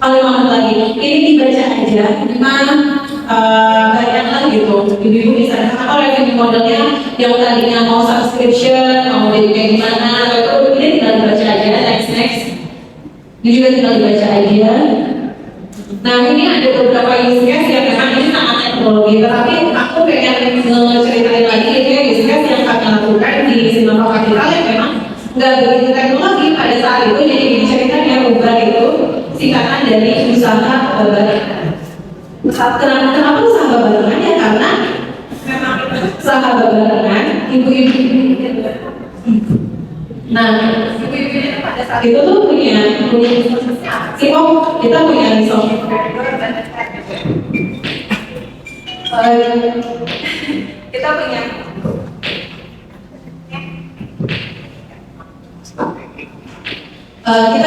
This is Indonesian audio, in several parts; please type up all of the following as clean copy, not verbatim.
Paling mana lagi? Ini dibaca aja, gimana banyak lah gitu. Ibu-ibu bisa atau revenue modelnya yang tadinya mau subscription, mau jadi kayak gimana, itu ini tinggal dibaca aja. Next. Ini juga tinggal dibaca aja. Nah ini ada beberapa use case yang memang ini sangat teknologi, tetapi aku pengen ceritain lagi gitu ya use case yang kami lakukan di Sinova Capital yang memang nggak begitu teknologi pada saat itu. Jadi ini ceritanya Uber itu singkatan dari usaha barengan. Kenapa usaha barengan ya? Karena memang usaha barengan ibu-ibu. Nah, ibu-ibu pada saat itu tuh punya kita punya resource. Kita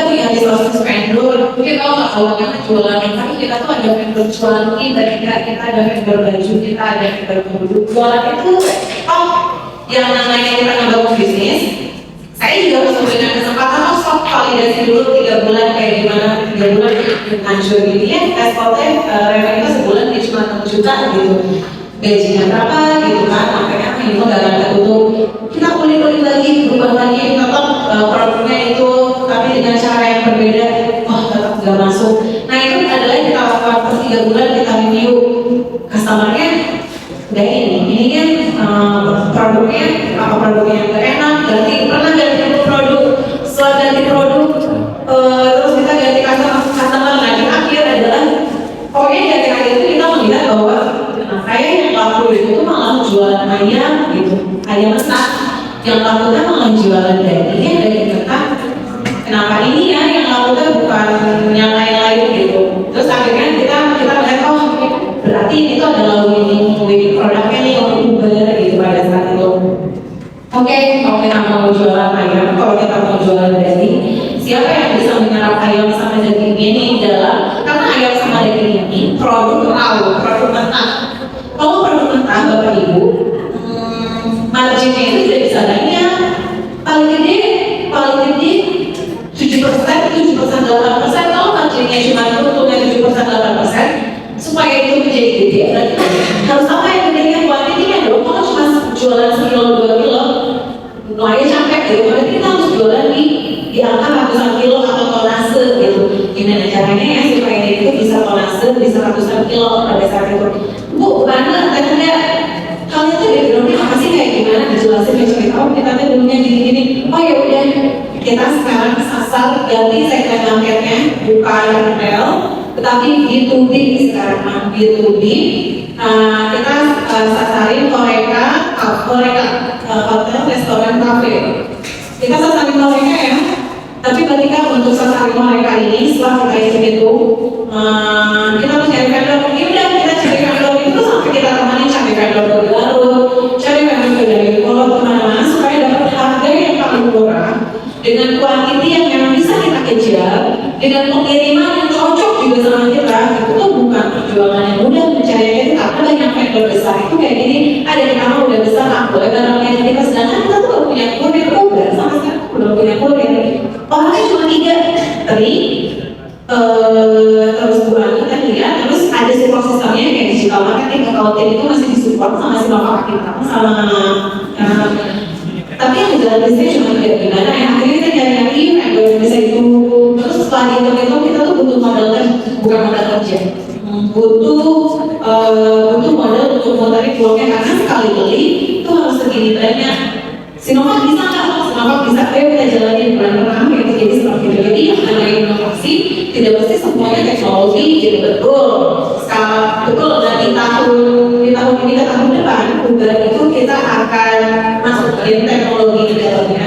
punya resources vendor. Mungkin kalau nggak tahu kan jualan, tapi kita tuh ada vendor jualan kita ada vendor baju, kita ada vendor produk. Jualan itu yang namanya kita ngebangun bisnis. Saya juga harus memberikan kesempatan stop validasi dulu 3 bulan kayak gimana, 3 bulan hancur gini ya, ekspornya revenue sebulan dia cuma 6 juta gitu, gajinya berapa gitu kan, makanya itu gak akan ketutup. Kita kulik-kulik lagi, berubah lagi, tetap produknya itu tapi dengan cara yang berbeda, tetap gak masuk. Nah itu adalah kita lakukan per 3 bulan, kita review customer-nya udah ini kan produknya yang gak enak, pernah ganti produk, setelah ganti produk terus kita ganti customer. Nah di akhir adalah pokoknya di akhir itu kita melihat bahwa kayak yang laku itu tuh malah jualan ayam gitu, ayam mentah, yang lakunya malah jualan dagingnya daging mentah. Kenapa ini ya yang lakunya bukan yang lain-lain gitu. Terus akhirnya kita melihat berarti itu adalah winning produknya nih untuk Uber gitu pada saat itu. Oke, kalau kita mau jualan ayam, kalau kita mau jualan daging, siapa yang bisa menyerap ayam sama daging ini adalah karena ayam sama daging ini produk raw, produk mentah. Kalau produk mentah Bapak Ibu, marginnya itu tidak bisa banyak. Paling gede 7%, 8%. Kalau marginnya cuma untungnya 7%, 8%, supaya itu menjadi gede, berarti harus apa yang bedanya kuantitinya dong. Kalau cuma jualan sekilo 2 kilo, lumayan capek gitu. Berarti kita harus jualan di angka ratusan kilo atau tonase gitu. Gimana caranya ya supaya itu bisa tonase, bisa ratusan kilo pada saat itu. Bu, mana enggak? Kalian tuh backgroundnya apa sih, kayak gimana? Dijelasin ya, cerita kita tuh dulunya gini-gini. Oh ya udah, kita sekarang sasar ganti segmen marketnya bukan retail, tetapi B2B sekarang. B2B kita sasarin hotel, restoran, kafe. Kita sasarin mereka ya. Tapi ketika untuk sasarin mereka ini, setelah kita isi itu, kita harus cari vendor. Ya udah, kita cari vendor itu sampai kita temanin cari vendor dari Garut, cari vendor dari Kolot kemana-mana supaya dapat harga yang paling murah dengan kuantiti yang memang bisa kita kejar, dengan pengiriman yang cocok juga sama kita. Itu tuh bukan perjuangan yang mudah mencari itu, karena banyak vendor besar itu kayak gini. Ada yang nama udah besar, boleh barangnya kita, sedangkan kita tuh baru punya kurir Uber, sama sekali belum punya kurir. Orangnya cuma 3, tapi terus bulan kita lihat, terus ada support sistemnya kayak digital marketing, accounting itu masih disupport sama Sinova Capital sama tapi yang jalan bisnisnya cuma gimana ya, akhirnya kita nyari vendor bisa itu. Terus setelah itu kita tuh butuh modal kan, bukan modal kerja, butuh modal untuk menarik uangnya, karena sekali beli itu harus segini banyak. Sinova bisa nggak? Sinova bisa, ayo kita jalanin bulan pertama itu jadi seperti itu. Jadi yang namanya inovasi tidak pasti semuanya teknologi jadi betul skala betul. Dan di tahun ini ke tahun depan Uber itu kita akan masukin teknologi di dalamnya,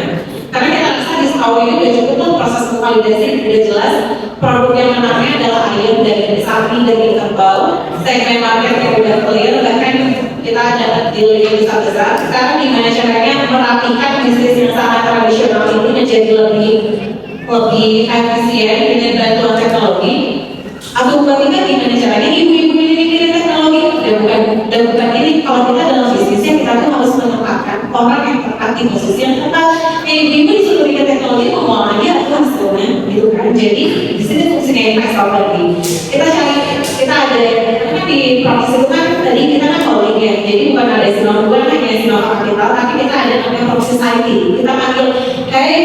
karena kita rasa di setahun ini udah cukup tuh proses validasi udah jelas. Produk yang menariknya adalah ayam dari sapi dari kerbau, segmen marketnya udah clear, bahkan kita dapat deal yang besar-besar. Sekarang gimana caranya merapikan bisnis yang sangat tradisional ini menjadi lebih efisien dengan bantuan teknologi? Atau bukan gimana caranya ibu-ibu ini mikirin teknologi? Dan bukan ini, kalau kita dalam bisnisnya kita tuh harus menempatkan orang yang tepat di posisi yang tepat. Ibu-ibu disuruh bikin teknologi, mau lagi atau hasilnya gitu kan. Jadi di sini fungsinya itu invest lagi. Kita ada karena di proses itu kan tadi kita kan holding ya, jadi bukan ada bukan hanya sinol kapital, tapi kita ada namanya proses IT. Kita panggil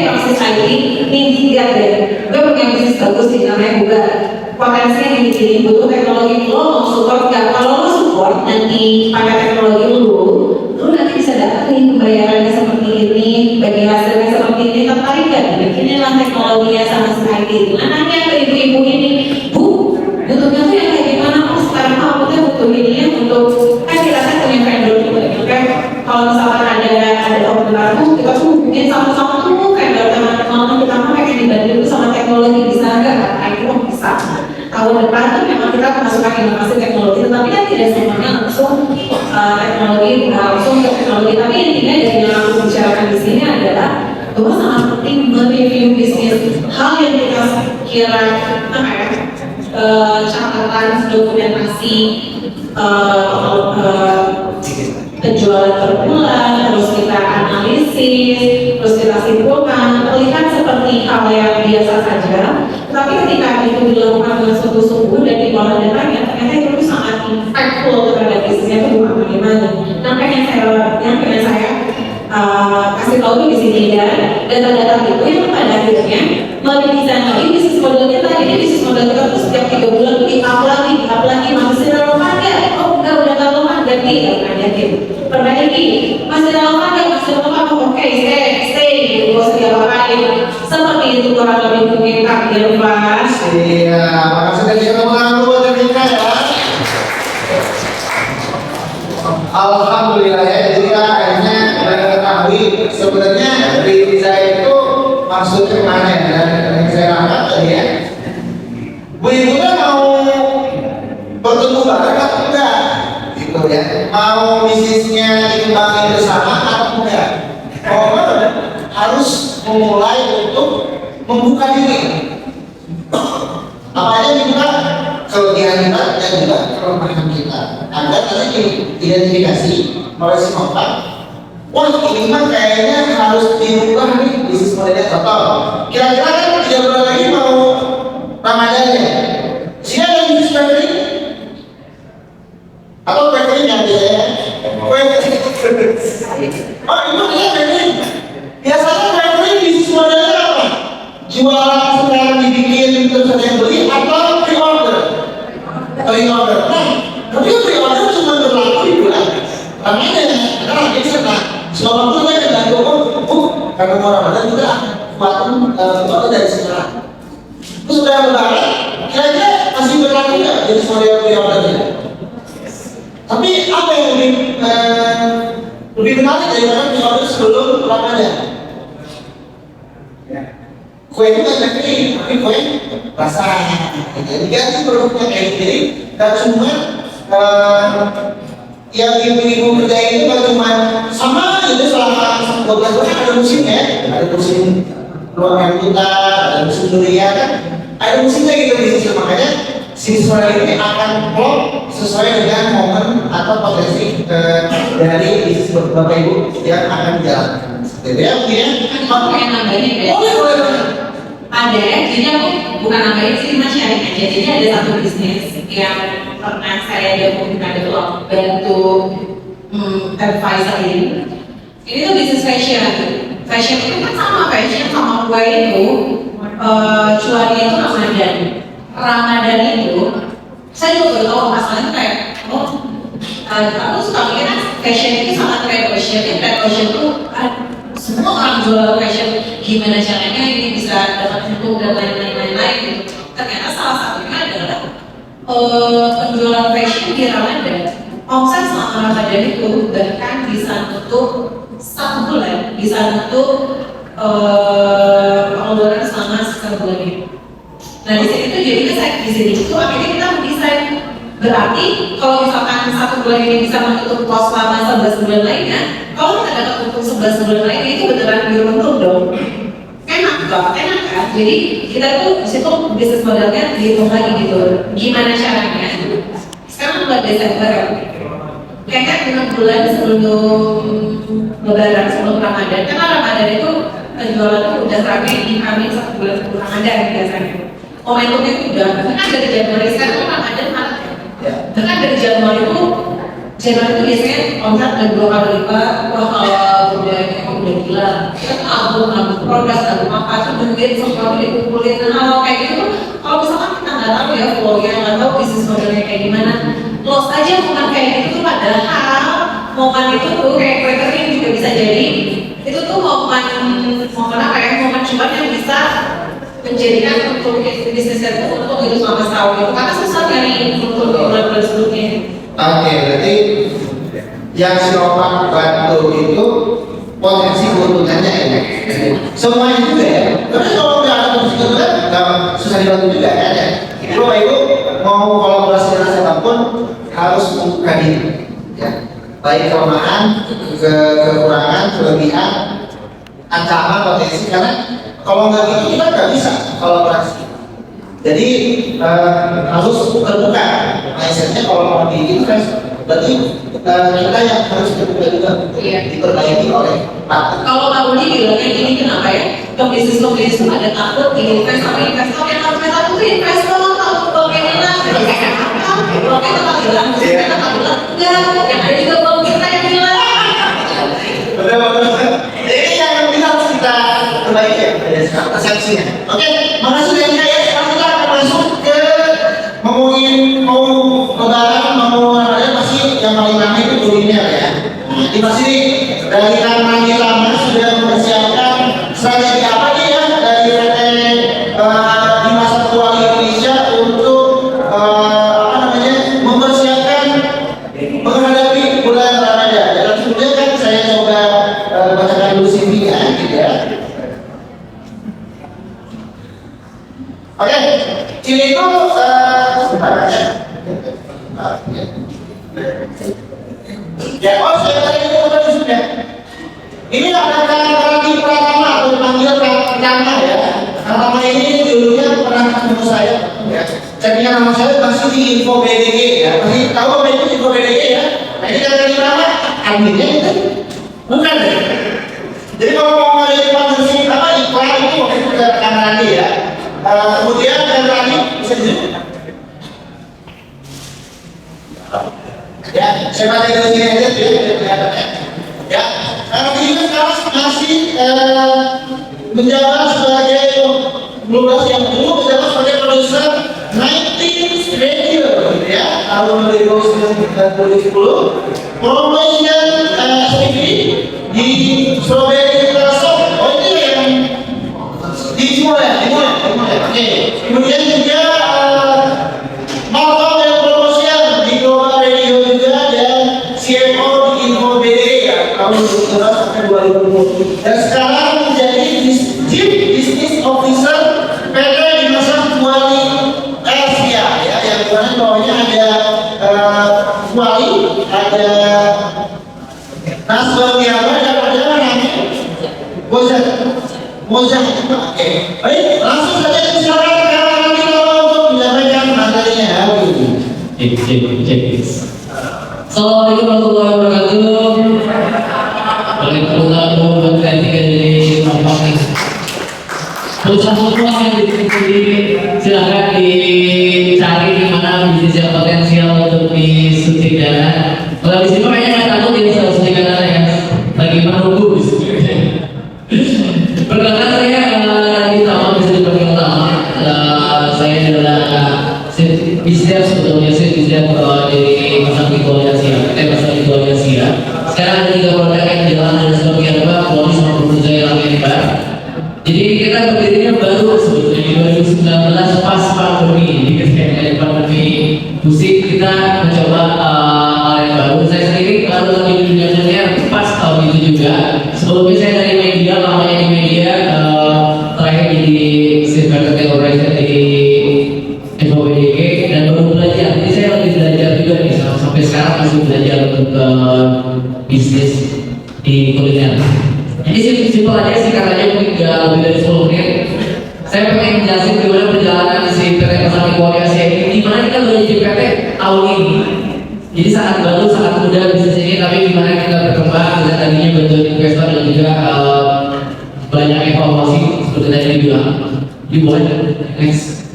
proses IT ini lihat deh, gue punya bisnis bagus sih namanya juga potensinya gini butuh teknologi, lo mau support nggak? Kalau lo support nanti pakai teknologi lo nanti bisa dapetin pembayarannya seperti ini, bagi hasilnya seperti ini, tertarik nggak? Inilah teknologinya sama si IT. Nah nanti yang ke ibu-ibu ini, bu, butuhnya tuh yang kayak gimana? Oh sekarang aku tuh butuh ini ya untuk kan kita kan punya vendor juga gitu kan. Kalau misalkan ada orderan tuh kita tuh mungkin sama-sama tuh vendor teman-teman kita mau pengen dibantu sama teknologi bisa nggak? IT kok bisa. Tahun depan tuh memang kita masukkan inovasi teknologi, tetapi kan tidak semuanya langsung teknologi langsung ke teknologi. Tapi intinya dari yang aku bicarakan di sini adalah bahwa sangat penting mereview bisnis, hal yang kita kira catatan dokumentasi penjualan per bulan, terus kita analisis, terus kita simpulkan, terlihat seperti hal yang biasa saja. Tapi ketika itu dilakukan dengan sungguh-sungguh dan diolah datanya, ternyata itu sangat impactful terhadap bisnisnya itu bukan bagaimana. Nah, yang pengen saya kasih tahu di sini ya, data-data itu yang pada akhirnya mendesain lagi bisnis model kita. Jadi bisnis model kita tuh setiap 3 bulan di up lagi, masih relevan ya? Oh udah gak relevan, ganti perbaiki, masih relevan ya? Masih relevan, oke, stay gitu, gak usah diapa-apain. Seperti itu kurang lebih mungkin takdir Mas. Iya, makasih dari kita mengambil buat kita ya. Alhamdulillah ya, jadi akhirnya ketahui sebenarnya dari saya itu maksudnya kemana ya, dan yang saya angkat tadi ya, Bu Ibu kan mau bertumbuh bareng atau enggak gitu ya, mau bisnisnya dikembangin bersama atau enggak. Kalau harus memulai untuk membuka diri, apa aja dibuka, kelebihan kita dan juga kelemahan kita, agar nanti diidentifikasi oleh si Novan. Wah ini mah kayaknya harus diubah nih bisnis modelnya. Contoh, kira-kira kan 3 bulan lagi mau Ramadan ya, sini ada bisnis catering atau catering yang biasanya oh itu dia catering. Biasanya catering bisnis modelnya apa? Jualan sekarang dibikin terus ada yang beli atau pre-order? Pre-order. Nah, tapi pre-order cuma berlaku di bulan Ramadan. Karena dia senang. Selama itu kan dengan karena mau Ramadan juga buat pre-order dari sekarang. Terus sudah lebaran, kira-kira masih berlaku nggak jadi model pre-ordernya? Tapi apa yang lebih menarik daripada pre-order sebelum Ramadan? Kue itu kan kering, tapi kue basah. Jadi ganti produknya kayak gini, dan cuma yang ibu-ibu kerjain itu kan cuma sama itu selama 12 bulan ada musimnya, ada musim luar air kita, ada musim durian kan, ada musimnya gitu bisnisnya. Makanya siswa ini akan klop sesuai dengan momen atau potensi dari bisnis Bapak Ibu yang akan dijalankan. Jadi ya mungkin ya. Aku pengen nambahin ya. Boleh. Ada, jadi aku bukan nambahin sih, mas sharing aja. Jadi ada satu bisnis yang pernah saya develop bantu advisorin. Ini tuh bisnis fashion. Fashion itu kan sama fashion sama kue itu cuannya itu Ramadan. Ramadan itu saya juga baru tahu masalahnya kayak aku suka mikir kan fashion itu sama trade fashion. Trade fashion itu semua orang jual fashion, gimana caranya ini bisa dapat untung dan lain-lain gitu. Ternyata salah satunya adalah penjualan fashion di Ramadan. Omset selama Ramadan itu bahkan bisa untuk 1 bulan, bisa untuk pengeluaran selama 1 bulan itu. Nah di sini tuh jadinya saya di sini itu akhirnya kita mendesain, berarti kalau misalkan 1 bulan ini bisa menutup kos selama 11 bulan lainnya, kalau kita dapat untung 11 bulan lainnya itu beneran diuntung dong. Enak kan? Jadi kita tuh di situ bisnis modelnya dihitung lagi gitu. Gimana caranya? Sekarang bulan Desember, kayaknya 6 bulan sebelum Lebaran, sebelum Ramadan. Karena Ramadan itu penjualan tuh udah rame di Amin 1 bulan sebelum Ramadan biasanya. momentumnya itu udah kan dari Januari sekarang kan ada Maret Ya. kan dari Januari itu biasanya kontrak dan 2 kali lipat. Wah kalau udah gila kita album progres album apa tuh duit sesuatu dikumpulin. Nah kayak gitu tuh kalau misalkan kita nggak tahu ya flow-nya, nggak tahu bisnis modelnya kayak gimana, loss aja momen kayak gitu tuh. Padahal momen itu tuh kayak catering juga bisa jadi itu tuh momen apa ya, momen cuan yang bisa menjadikan untuk bisnis itu untuk hidup selama setahun itu, karena susah nyari untuk bulan-bulan sebelumnya. Oke, berarti yang Sinopharm bantu itu potensi keuntungannya ya. Semuanya juga ya. Tapi kalau nggak ada potensi keuntungan, nggak susah dibantu juga kan ya. Bapak Ibu mau kolaborasi dengan siapapun harus membuka diri, ya. Baik kelemahan, kekurangan, kelebihan, ancaman, potensi. Karena kalau nggak gitu kita nggak bisa kolaborasi. Jadi harus terbuka mindsetnya. Kalau mau di invest berarti kita yang harus terbuka juga diperbaiki oleh partner. Kalau Pak Budi bilangnya ini kenapa ya, ke bisnis itu ada takut investor yang harus kita tuh investor kalau kayak gini lah kalau kita tak bilang enggak, yang ada juga bang kita yang bilang Betul. Jadi yang harus kita perbaiki ya persepsinya. Oke, makasih banyak ya. Sekarang kita akan masuk ke ngomongin mau lebaran, mau apa masih yang paling ramai itu kuliner ya. Di sini dari Taman Taman sudah mempersiapkan strategi apa nih ya dari PT di masa tua Indonesia untuk mempersiapkan menghadapi bulan Ramadan. Dalam sebelumnya kan saya coba bacakan dulu CV-nya gitu ya. Oke, ini itu ya, oh saya tadi itu tadi sudah. Ini adalah Rati Pratama atau dipanggil Pratama ya. Pratama ini dulunya pernah ketemu saya. Ya. Ceknya nama saya masih di Info BDG ya. Masih tahu apa itu Info BDG ya? Nah ini dari nama adminnya itu bukan ya. Jadi kalau mau ngelihat panggil apa iklan itu waktu itu dari Rati ya. Kemudian dari Rati bisa disebut. Ya, saya baca dari sini aja ya. Ya, karena kita sekarang masih menjabat sebagai Bluebirds yang dulu menjabat sebagai produser 19 Radio ya, tahun 2010 promotion SPV di Surabaya Telkom. Oh ini yang di Timur ya, oke. Kemudian juga Malcolm yang promotion di Global Radio juga dan CMO di Info BDG ya tahun 2012 sampai 2020 dan sekarang menjadi Chief Business Officer PT Dimasak Kuali Asia ya, yang dimana bawahnya ada Kuali, ada Nasbar Tiara dan ada namanya Mozart. Oke, baik langsung saja silakan karena kita untuk menyampaikan materinya hari ini. Cek. Assalamualaikum warahmatullahi wabarakatuh. Waalaikumsalam warahmatullahi wabarakatuh. Perusahaan semua yang diikuti silakan dicari di mana bisnis yang potensial untuk disuntik dana. Kalau di sini kayaknya nggak takut ini soal suntik dana ya. Lagi menunggu. Perkenalkan saya di Taman Bisnis Pertama. Saya adalah bisnis sebetulnya dari Masang Asia. Sekarang ada 3 produk yang jalan ada sebagian apa, Polis sama Produser yang lebar. Jadi kita berdirinya baru sebetulnya di 2019 pas pandemi. Jadi ketika pandemi musik kita mencoba hal yang baru. Saya sendiri baru lagi di dunia senior pas tahun itu juga. Sebelumnya saya dari media, lamanya di media, terakhir jadi Sirkuit Organizer di FOBDG dan baru belajar. Jadi saya lagi belajar juga nih sampai sekarang masih belajar untuk bisnis di kuliner. Jadi simpel aja sih katanya mungkin nggak lebih dari 10 menit. Saya pengen jelasin gimana perjalanan si PT Masang Asia ini. Gimana kita baru jadi PT tahun ini. Jadi sangat baru, sangat muda bisnis ini, tapi gimana kita berkembang dan tadinya bantuan investor dan juga banyak evaluasi seperti tadi dibilang. Dimulai next.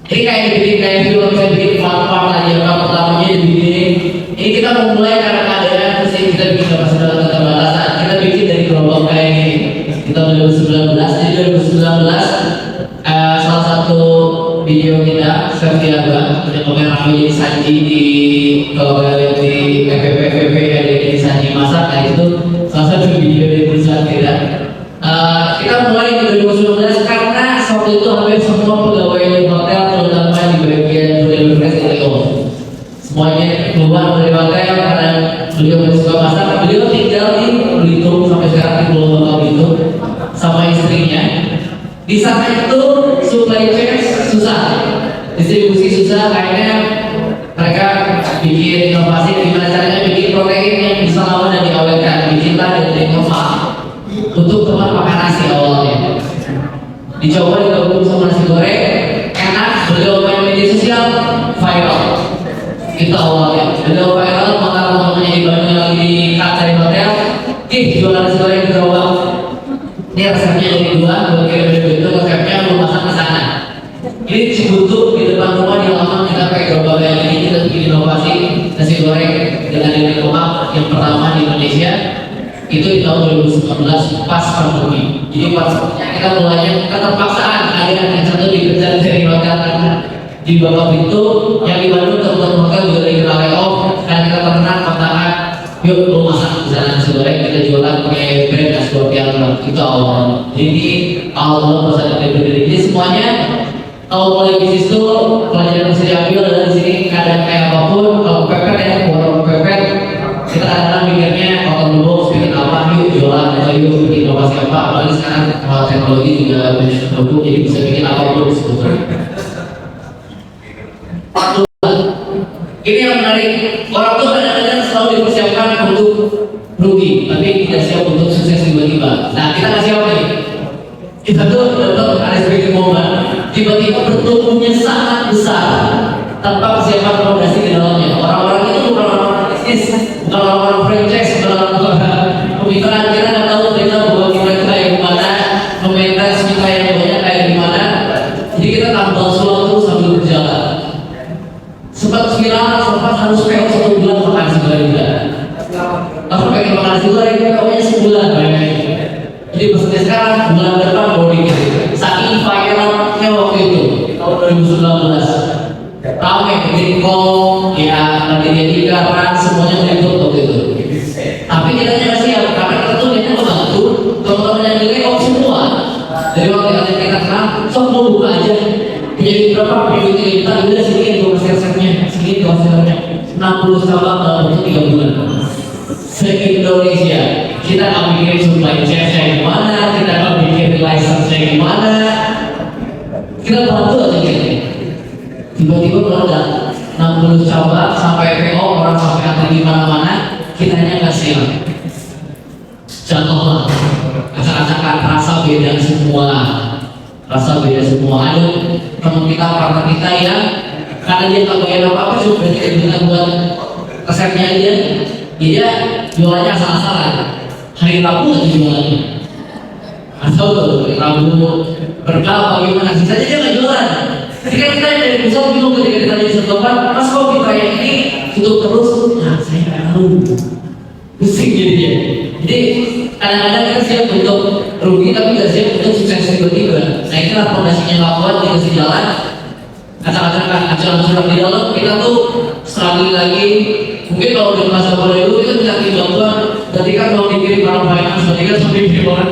Jadi kayak dibikin kayak film, saya bikin part-part aja, part pertamanya dibikin. Ini kita mau mulai karena keadaan, terus ini kita bikin masih dalam keterbatasan. Kita bikin dari kelompok kayak ini. Kita 2019, jadi 2019 salah satu video kita Sertiaga yang kemarin jadi saji di kalau kalian di FPP yang jadi saji masak, nah itu salah satu video dari perusahaan kita. Kita mulai di 2019 karena waktu itu hampir semua pegawai di hotel terutama di bagian hotel semuanya keluar dari hotel karena beliau masih suka masak. Beliau tinggal di Belitung sampai sekarang di Pulau Bangka Belitung sama istrinya. Di sana itu supply chain susah, distribusi susah, kayaknya mereka bikin inovasi gimana caranya bikin protein yang bisa lama dan diawetkan, bikinlah dari Nova untuk teman makan nasi awalnya. Dicoba digabung sama nasi goreng, enak. Beliau main media sosial, viral. Itu awalnya. Beliau viral, maka teman-temannya di Bandung yang lagi di kaca di hotel, jualan nasi goreng di gerobak. Ini resepnya dari buat kirim itu resepnya lu masak ke sana. Ini Cibutuh di depan rumah di halaman kita pakai gerobak yang ini, kita bikin inovasi nasi goreng dengan nilai lemak yang pertama di Indonesia. Itu di tahun 2019 pas pandemi. Jadi pas kita mulainya keterpaksaan, ada yang satu dikejar dari hotel karena di Bangka Belitung, yang di Bandung teman-teman hotel juga lagi kena layoff, dan kita pernah katakan yuk lu masak misalnya nasi goreng kita jualan pakai brand nasi goreng itu awal. Jadi awal proses dari berdiri. Jadi semuanya kalau mulai bisnis itu pelajaran bisa diambil dari sini. Kadang kayak apapun, kalau pepet ya, warung pepet kita kadang mikirnya kalau lu bikin apa, yuk jualan atau yuk bikin inovasi apa. Apalagi sekarang kalau teknologi juga banyak produk, jadi bisa bikin apapun sebetulnya. Ini yang menarik, orang tuh kadang-kadang selalu dipersiapkan untuk rugi, tapi tidak siap untuk sukses tiba-tiba. Nah, kita kasih apa nih? Kita tuh dapat unexpected momen, tiba-tiba bertumbuhnya sangat besar tanpa persiapan fondasi di dalamnya. Orang-orang itu bukan orang-orang bisnis, bukan orang-orang franchise, bukan orang-orang pemikiran. Kita nggak tahu kita bahwa kita yang gimana, memaintain kita yang banyak kayak gimana. Jadi kita tambah suatu sambil berjalan. Sempat viral, sempat harus PO 1 bulan makan nasi goreng juga. Kalau pengen makan nasi goreng, PO-nya sebulan kayaknya. Jadi pesannya sekarang, bulan depan baru dikirim. Saking viralnya waktu itu, tahun 2019. Rame, bikin kong, ya, nanti dia dikaran, semuanya meliput waktu itu. Tapi kita nggak siap, karena kita tuh biasanya membantu teman-teman yang di layoff semua. Dari waktu kita kenal, sok mau buka aja. Jadi berapa duitnya kita udah sini untuk resepnya, sini untuk hasilnya 60 cabang dalam waktu 3 bulan. Se-Indonesia kita nggak bikin supply chain gimana, kita nggak bikin license gimana, kita bantu aja gitu. Tiba-tiba meledak 60 cabang sampai PO orang sampai antri di mana-mana, kita hanya nggak siap. Contohlah, acak-acakan rasa beda semua. Rasa beda semua. Ada teman kita, partner kita yang karena dia nggak bayar apa-apa, cuma berarti kita buat resepnya aja, dia jualannya asal-asalan. Hari Rabu aja jualannya, atau hari Rabu berkah bagaimana, sisanya dia nggak jualan. Jadi kan kita dari pusat bingung ketika ditanya di tempat, mas kok kita yang ini tutup terus? Nah, saya nggak tahu, pusing jadinya. Jadi kadang-kadang kita siap untuk rugi tapi nggak siap untuk sukses tiba-tiba. Nah itulah fondasinya lakukan dikasih jalan. Kacang-kacang acuan-acuan di dalam kita tuh struggling lagi. Mungkin kalau di masa bola dulu kita bisa bantuan. Ketika kalau dikirim barang finance, ketika sampai dikirim orang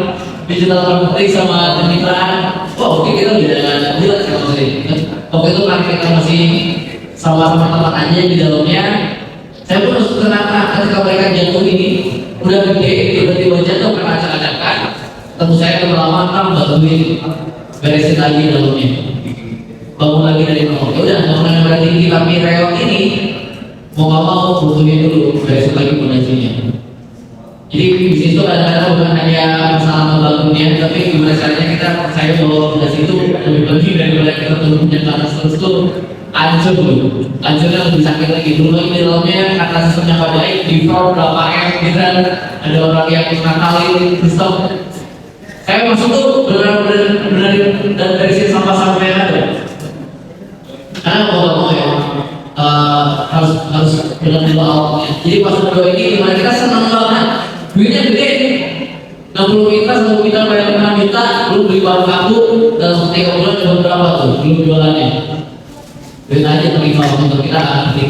digital marketing sama kemitraan, mungkin kita beda jelas kan maksudnya. Waktu itu kan kita masih sama-sama teman aja di dalamnya. Saya pun harus kenapa ketika mereka jatuh ini udah gede, tiba-tiba jatuh karena acak-acakan. Tentu saya lama kan bantuin beresin lagi dalamnya, bangun lagi dari nol. Ya udah, bangunan yang berarti tinggi tapi reot ini mau nggak mau butuhnya dulu beresin lagi fondasinya. Jadi bisnis itu kadang-kadang bukan hanya masalah membangunnya, tapi gimana caranya kita percaya bahwa fondasi itu lebih penting daripada kita turunnya ke atas terus tuh hancur dulu. Hancurnya lebih sakit lagi. Dulu lagi di dalamnya karena sistemnya nggak baik, default berapa M gitu, ada orang yang ngakalin sistem. Saya masuk tuh benar-benar dan dari sini sampai yang ada. dengan dua outnya. Jadi pas kedua ini dimana kita senang banget, duitnya gede nih, 60 juta, 1 juta bayar 5 juta, belum beli bahan baku dalam 3 bulan dapat berapa tuh, belum jualannya. Duit aja terima untuk kita arti.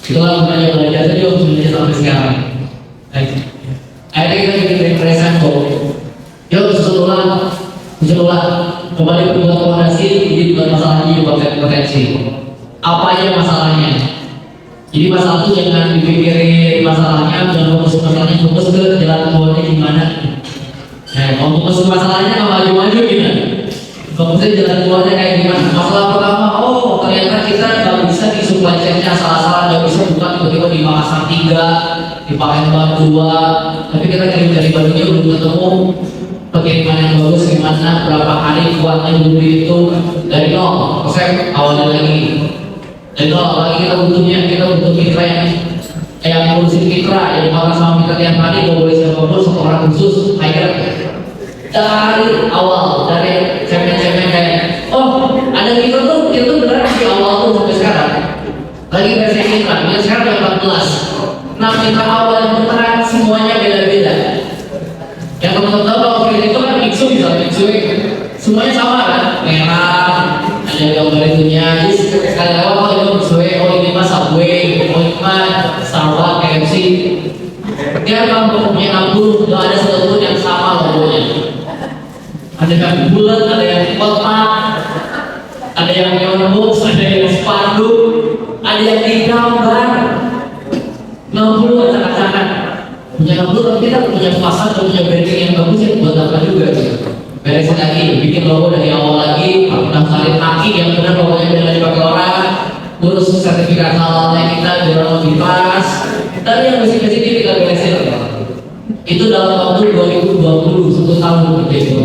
Itulah gunanya belajar saja sebenarnya sampai sekarang. Akhirnya kita bikin referensi kok. Yuk setelah kembali ke rekomendasi, ini bukan masalahnya juga potensi. Apa aja masalahnya? Jadi masalah itu jangan dipikirin masalahnya, jangan fokus masalahnya, fokus ke jalan keluarnya gimana. Nah, kalau fokus ke masalahnya nggak maju-maju gitu. Fokusnya jalan keluarnya kayak gimana? Masalah pertama, oh ternyata kita nggak bisa di supply chain-nya salah-salah, nggak bisa buka tiba-tiba di Makassar 3, di Palembang 2, tapi kita kirim dari Bandungnya belum ketemu pengiriman yang bagus gimana, berapa hari kuatnya dulu itu dari nol, konsep awalnya lagi. Dan kalau lagi kita butuh mitra yang ngurusin mitra, yang orang sama mitra tiap hari, gak boleh siapapun, satu orang khusus. Akhirnya dari awal, dari cemen-cemen kayak, oh ada mitra tuh, itu beneran di awal tuh sampai sekarang. Lagi versi mitra, yang sekarang ada 14. Nah mitra awal yang beneran semuanya beda-beda. Yang teman-teman tahu kalau film itu kan mixu bisa mixu, semuanya sama kan, merah. Ada gambar itunya, jadi sekali lewat kalau itu sesuai, oh ini mah Subway, oh ini mah Starbucks, KFC. Dia kan punya 60, gak ada satupun yang sama logonya. Ada yang bulat, ada yang kotak, ada yang neon box, ada yang spanduk, ada yang digambar. 60 acak-acakan. Punya 60 tapi kita punya pasar, punya branding yang bagus ya buat apa juga gitu. Beresin lagi, bikin logo dari awal lagi, daftarin kaki yang benar logonya benar dipakai orang, urus sertifikat halalnya kita biar lebih pas. Tadi yang basic-basic ini kita beresin. Itu dalam waktu 2020, 1 tahun seperti itu.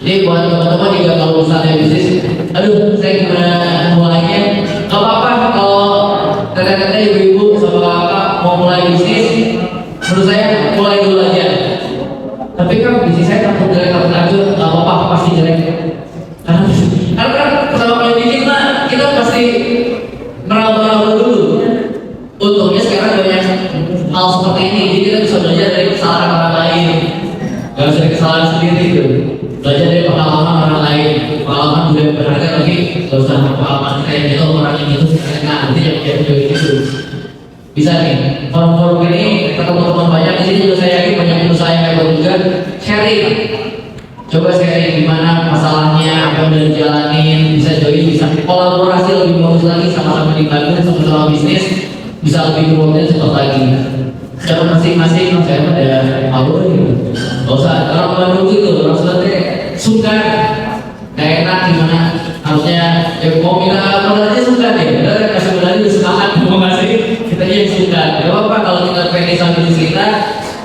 Jadi buat teman-teman juga kalau misalnya bisnis, aduh saya gimana mulainya? Gak apa-apa kalau teteh-teteh ibu-ibu sama kakak mau mulai bisnis, menurut saya mulai dulu aja. Tapi kan bisnis saya takut jelek, takut hancur, nggak apa-apa pasti jelek. Karena kan pertama kali bikin kita pasti meraba-raba dulu. Untungnya sekarang banyak hal seperti ini, jadi kita bisa belajar dari kesalahan orang lain. Gak usah dari kesalahan sendiri tuh. Belajar dari pengalaman orang lain. Pengalaman budaya berharga lagi, gak usah pengalaman kayak gitu orang yang itu sekarang nanti yang jadi gitu. Bisa nih, forum-forum ini ketemu teman banyak di sini juga saya yakin banyak usaha yang hebat juga. Sharing, coba sharing gimana masalahnya, apa yang udah dijalanin, bisa join, bisa kolaborasi lebih bagus lagi, sama-sama dibangun, sama-sama bisnis, bisa lebih berwarna cepat lagi. Cara masing-masing, saya ada malu gitu. Gak usah orang Bandung gitu, orang Selatan suka, gak enak gimana. Harusnya ya mau minta modalnya suka deh, kita kasih modalnya semangat mau ngasih. Kita yang suka, gak apa-apa kalau kita pengen sama bisnis kita,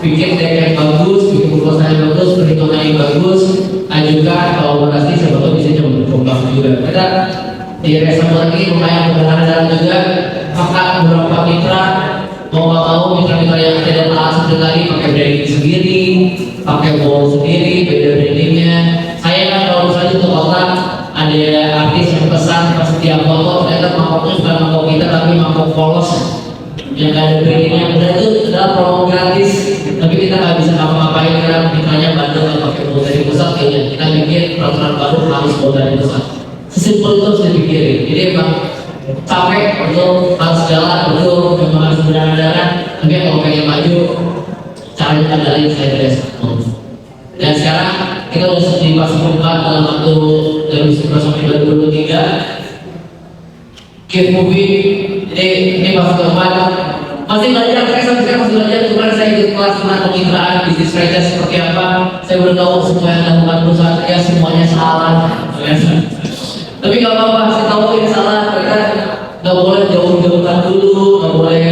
bikin deck yang bagus, bikin proposal yang bagus, perhitungan yang bagus, ajukan kolaborasi, siapa tahu bisa berkembang juga. Kita di resep lagi lumayan berharga juga, maka beberapa mitra mau nggak mau mitra-mitra yang tidak taat seperti tadi pakai branding sendiri, pakai wall sendiri, beda brandingnya. Saya kan kalau misalnya untuk kota ada artis yang pesan pas setiap foto ternyata mangkoknya bukan mangkok kita tapi mangkok polos yang gak ada brandingnya. Benar itu adalah promo gratis, tapi kita nggak bisa ngapa-ngapain karena mitranya bandel atau pakai modal dari pusat kayaknya. Kita bikin peraturan baru harus modal dari pusat. Sesimpel itu harus dipikirin. Jadi emang capek betul, harus jalan betul, memang harus berdarah-darah. Tapi kalau pengen maju, caranya adalah yang saya jelas. Dan sekarang kita sudah di fase keempat dalam waktu 2019 sampai 2023. Kids Movie, ini fase keempat. Masih belajar, saya sampai sekarang masih belajar. Kemarin saya ikut kelas tentang kemitraan bisnis franchise seperti apa. Saya baru tahu semua yang dilakukan perusahaan saya semuanya salah. Tapi nggak apa-apa, saya tahu ini salah. Kita nggak boleh jauh-jauhkan dulu, nggak boleh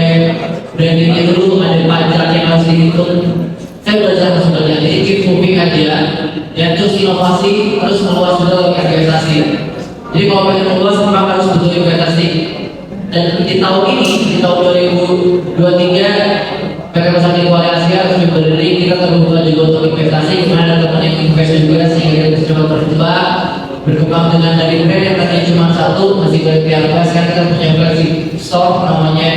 brandingnya dulu, ada pelajaran yang harus dihitung. Saya belajar harus belajar. Jadi keep moving aja. Ya terus inovasi, terus meluas juga investasi. Jadi kalau pengen meluas, memang harus butuh investasi. Dan di tahun ini, di tahun 2023, PT Pasar Kuala Asia harus berdiri. Kita terbuka juga untuk investasi. Kemarin ada teman yang investasi juga, sehingga kita bisa coba terjebak. berkembang dengan dari brand yang tadinya cuma satu masih berpiala. Sekarang kita punya versi store namanya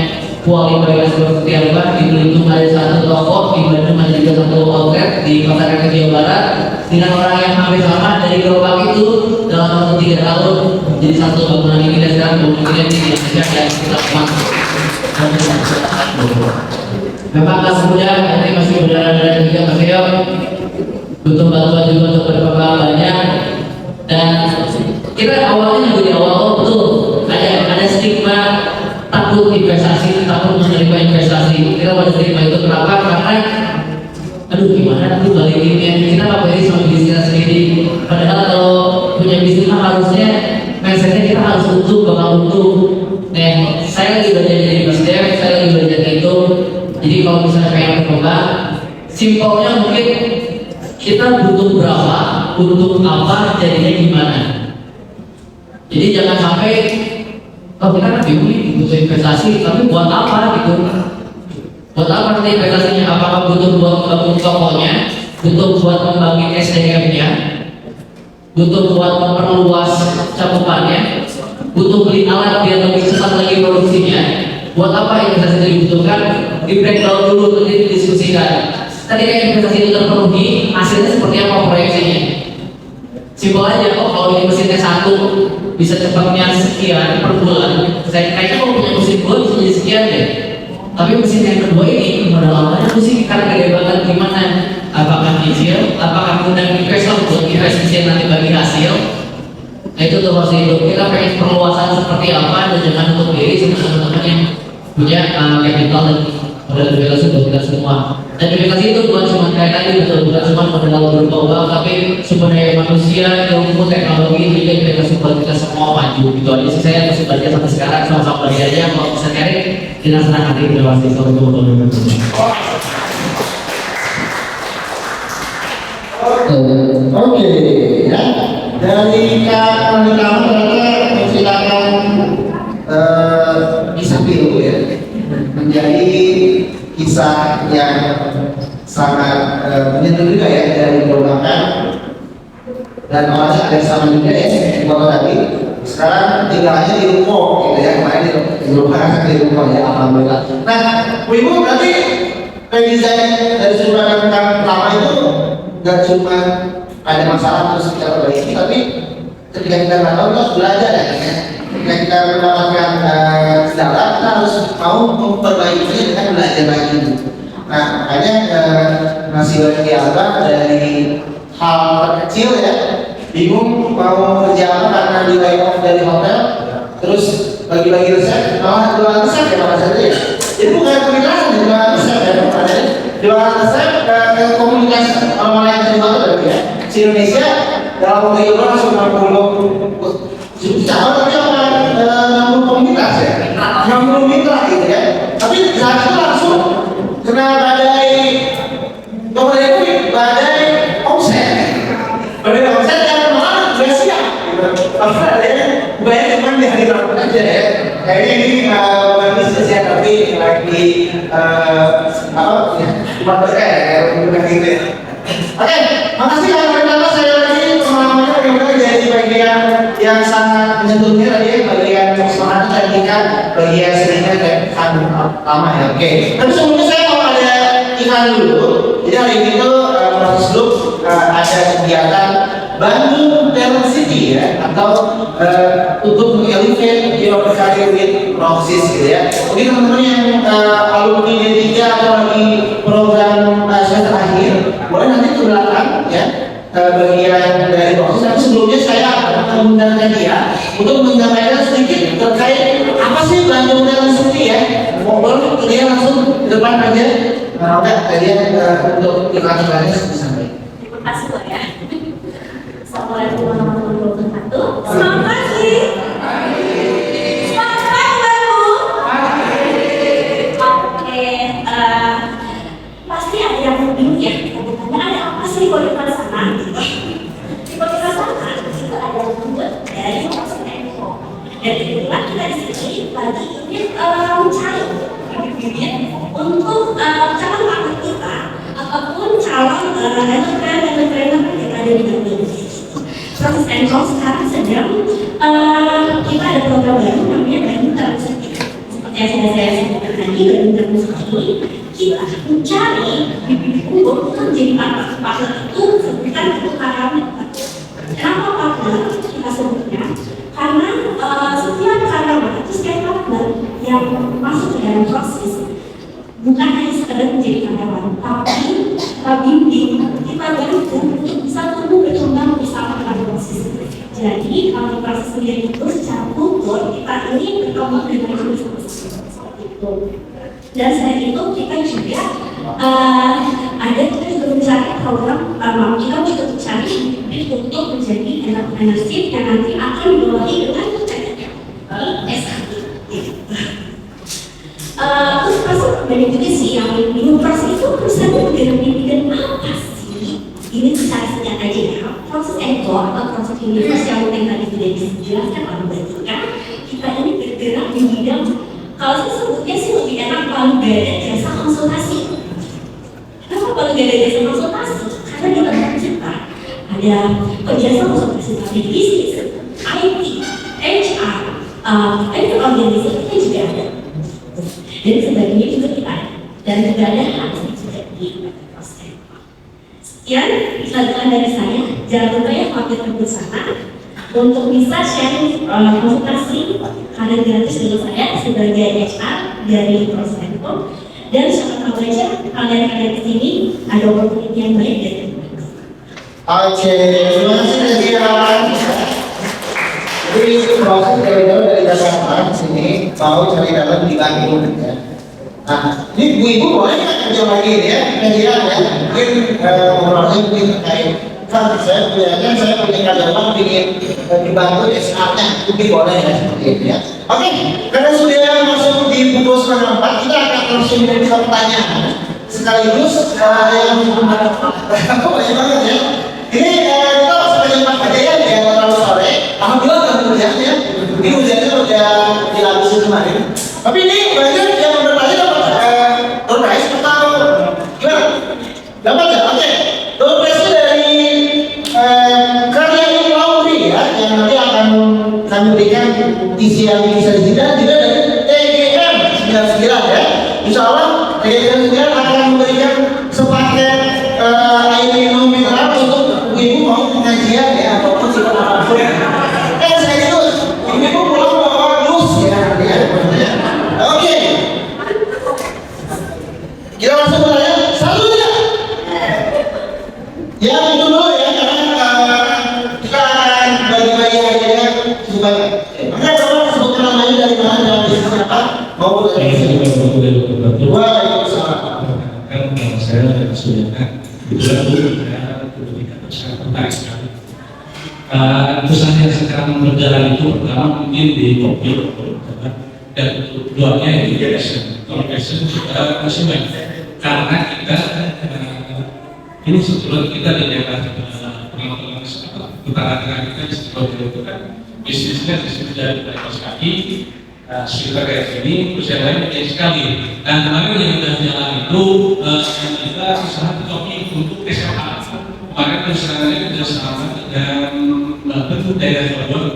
Kuali Bagas Berpiala. Di Belitung ada satu toko, di Bandung ada juga satu outlet, di Pasar Raya Jawa Barat. Dengan orang yang hampir sama dari gerobak itu dalam waktu 3 tahun menjadi satu bangunan ini, dan sekarang bangunan ini di Indonesia dan kita masuk. Memang tak semudah, nanti masih berdarah-darah juga Mas Yo. Butuh bantuan juga untuk berkembang banyak. Dan kita awalnya juga di awal betul ada stigma takut investasi, takut menerima investasi. Kita pada stigma itu kenapa? Karena aduh gimana nanti balikinnya, kita ngapain sama bisnis kita sendiri. Padahal kalau punya bisnis harusnya mindsetnya kita harus bakal untung. Nah, saya lagi belajar jadi bisnis, saya lagi belajar itu. Jadi kalau misalnya pengen berkembang, simpelnya mungkin kita butuh berapa, untuk apa, jadinya gimana. Jadi jangan sampai oh kita kan bingung nih butuh investasi, tapi buat apa gitu? Buat apa nanti investasinya? Apakah butuh buat membangun tokonya, butuh buat membangun SDM-nya, butuh buat memperluas cakupannya, butuh beli alat biar lebih cepat lagi produksinya? Buat apa investasi itu dibutuhkan? Di breakdown dulu untuk didiskusikan. Tadi kayak investasi itu terpenuhi, hasilnya seperti apa proyeksinya? Simpel aja, kok kalau ini mesinnya satu bisa cepatnya sekian per bulan, saya kayaknya kalau punya mesin dua bisa jadi sekian deh. Tapi mesin yang kedua ini modal awalnya sih karena gede banget, gimana? Apakah kecil? Apakah mudah investor buat investasi nanti bagi hasil? Nah itu tuh harus hidup. Kita pengen perluasan seperti apa, dan jangan untuk diri sama teman-teman yang punya capital dan modal investasi buat kita semua. Dan investasi itu bukan cuma kayak tadi, betul, bukan cuma modal berupa uang, tapi sumber daya manusia, ilmu, teknologi, juga investasi buat kita semua maju. Gitu aja sih saya masih belajar sampai sekarang, sama-sama belajar aja. Kalau bisa cari, kita senang hati kita pasti selalu. Oke, ya. Dari kamu ternyata menceritakan kisah pilu ya, menjadi kisah yang sangat menyentuh juga ya dari perkembangan, dan orangnya ada yang sama juga ya bahwa tadi sekarang tinggal aja di rumah gitu ya, kemarin di rumah kan di rumah ya, alhamdulillah. Nah, Bu Ibu berarti redesign dari sumber tentang pertama itu gak cuma ada masalah terus kita perbaiki, tapi ketika kita nggak tahu kita harus belajar ya. Ketika kita mendapatkan kendala, kita harus mau memperbaikinya dengan belajar lagi. Nah, makanya masih banyak dialog dari hal terkecil ya, bingung mau kerja apa karena di layoff dari hotel, terus bagi-bagi resep, malah jualan resep ya pada saat itu ya. Jadi bukan pemikiran, jualan resep ya pada jualan resep ke komunitas orang lain dari hotel ya. Di Indonesia dalam waktu itu langsung 60 cabang, tapi apa 60 komunitas ya, 60 mitra gitu ya. Tapi saat itu langsung kena badai omset yang malah nggak siap. Apa adanya bayar cuma di hari Rabu aja ya. Kayaknya ini bukan bisnis ya, tapi lagi apa ya, cuma berkah ya, bukan gitu ya. Oke, makasih yang pertama saya lagi pengalamannya bagaimana jadi bagian yang sangat menyentuhnya tadi ya, bagian semangat ketika bagian seringnya kayak lama ya. Oke, tapi sebelumnya saya mau ada iklan dulu. Jadi hari ini tuh proses dulu ada kegiatan Bandung Talent City ya, atau untuk mengelevate your career with Roxis gitu ya. Mungkin teman-teman yang alumni D3 atau lagi program semester akhir, boleh nanti ke belakang ya, bagian dari Roxis. Tapi sebelumnya saya akan mengundangkan dia untuk menyampaikan sedikit terkait apa sih Bandung Talent City ya. Boleh dia langsung ke depan aja. Enggak, kalian untuk iklan-iklannya sampai. Terima kasih Pak ya. Assalamualaikum warahmatullahi wabarakatuh. Selamat pagi. Selamat pagi Bandung. Oke, pasti ada yang bingung ya. Tanya ada apa sih di Kota sana? Di Kota sana itu ada buat dari Roxis Expo. Dan kebetulan kita di sini lagi ingin mencari untuk calon partner kita ataupun calon entrepreneur yang ada di Bandung. Proses Enkom sekarang sedang kita ada program baru namanya Bandung Termusik. Seperti yang sudah saya sebutkan tadi, Bandung Termusik ini kita mencari bibit unggul untuk menjadi partner itu sebutkan itu karena kenapa partner kita sebutnya? Karena setiap karyawan itu setiap partner yang masuk ke dalam proses bukan hanya sekedar menjadi karyawan, tapi kita bimbing, kita bantu untuk bisa tumbuh berkembang bersama dalam proses. Jadi kalau proses sendiri itu secara kultur kita ingin berkembang dengan proses seperti itu. Dan selain itu kita juga kita juga mencari program kita juga mencari untuk menjadi entrepreneurship yang nanti akan dibawahi dengan SKI. Terus proses banyak juga sih yang bingung proses itu perusahaan bergerak di bidang apa sih? Ini secara singkat aja ya. Proses Eko atau proses universe yang tadi sudah dijelaskan oleh Mbak Tika, kita ini bergerak di bidang kalau saya sebutnya sih lebih enak paling gada jasa konsultasi. Kenapa paling gada jasa konsultasi? Karena di tempat kita ada jasa konsultasi dari bisnis, IT, HR, itu organisasi kita juga ada. Dan sebagainya juga kita ada. Dan juga ada hal yang juga di proses. Sekian, kelanjutan dari saya. Jangan lupa ya mampir ke sana untuk bisa sharing konsultasi karir gratis dengan saya sebagai HR dari Prosenco. Dan siapa tahu aja kalian kesini ada opportunity yang baik dari Oke, terima kasih Desian. Jadi proses dari Jakarta sini mau cari dalam di Bandung ya. Nah, ini ibu-ibu boleh nggak kerja lagi ya? Desian ya, mungkin ngobrolnya mungkin terkait kan saya punya karyawan ingin dibantu SA-nya, mungkin boleh ya seperti itu ya. Oke, karena sudah masuk di pukul 3:30 kita akan langsung membuka pertanyaan sekaligus yang banyak banget ya. Ini kita sebagai Pak Kejayaan ya, terlalu sore. Alhamdulillah kan hujan ya. Ini hujannya udah dilapisin kemarin. Tapi ini banyak yang bertanya dapat door prize atau gimana? Dapat ya? Oke. Door prize dari karya Laundry ya, yang nanti akan kami berikan isi yang bisa disediakan juga dari TGM 99 ya. Insya Allah TGM 99 akan memberikan sepaket air minum mineral untuk ibu mau pengajian ya ataupun sikap apapun. Saya itu ibu pulang bawa dus ya. Oke. Kita langsung bertanya satu ya. Ya itu dulu ya karena kita akan bagi-bagi hadiahnya supaya. Maka coba sebutkan namanya dari mana dan bisnis apa mau dari Waalaikumsalam. Kan saya sudah kebetulan sangat tertarik sekali. Perusahaan yang sekarang berjalan itu pertama mungkin di mobil dan keduanya itu fashion. Kalau fashion juga masih baik karena kita ini sebetulnya kita di daerah pengalaman utara kita di sekitar itu kan bisnisnya dari kaki sekitar kayak gini, perusahaan lain banyak sekali. Dan kemarin yang sudah jalan itu kita usaha kopi untuk SMA. Kemarin perusahaannya sudah sama dengan bentuk daerah Jawa,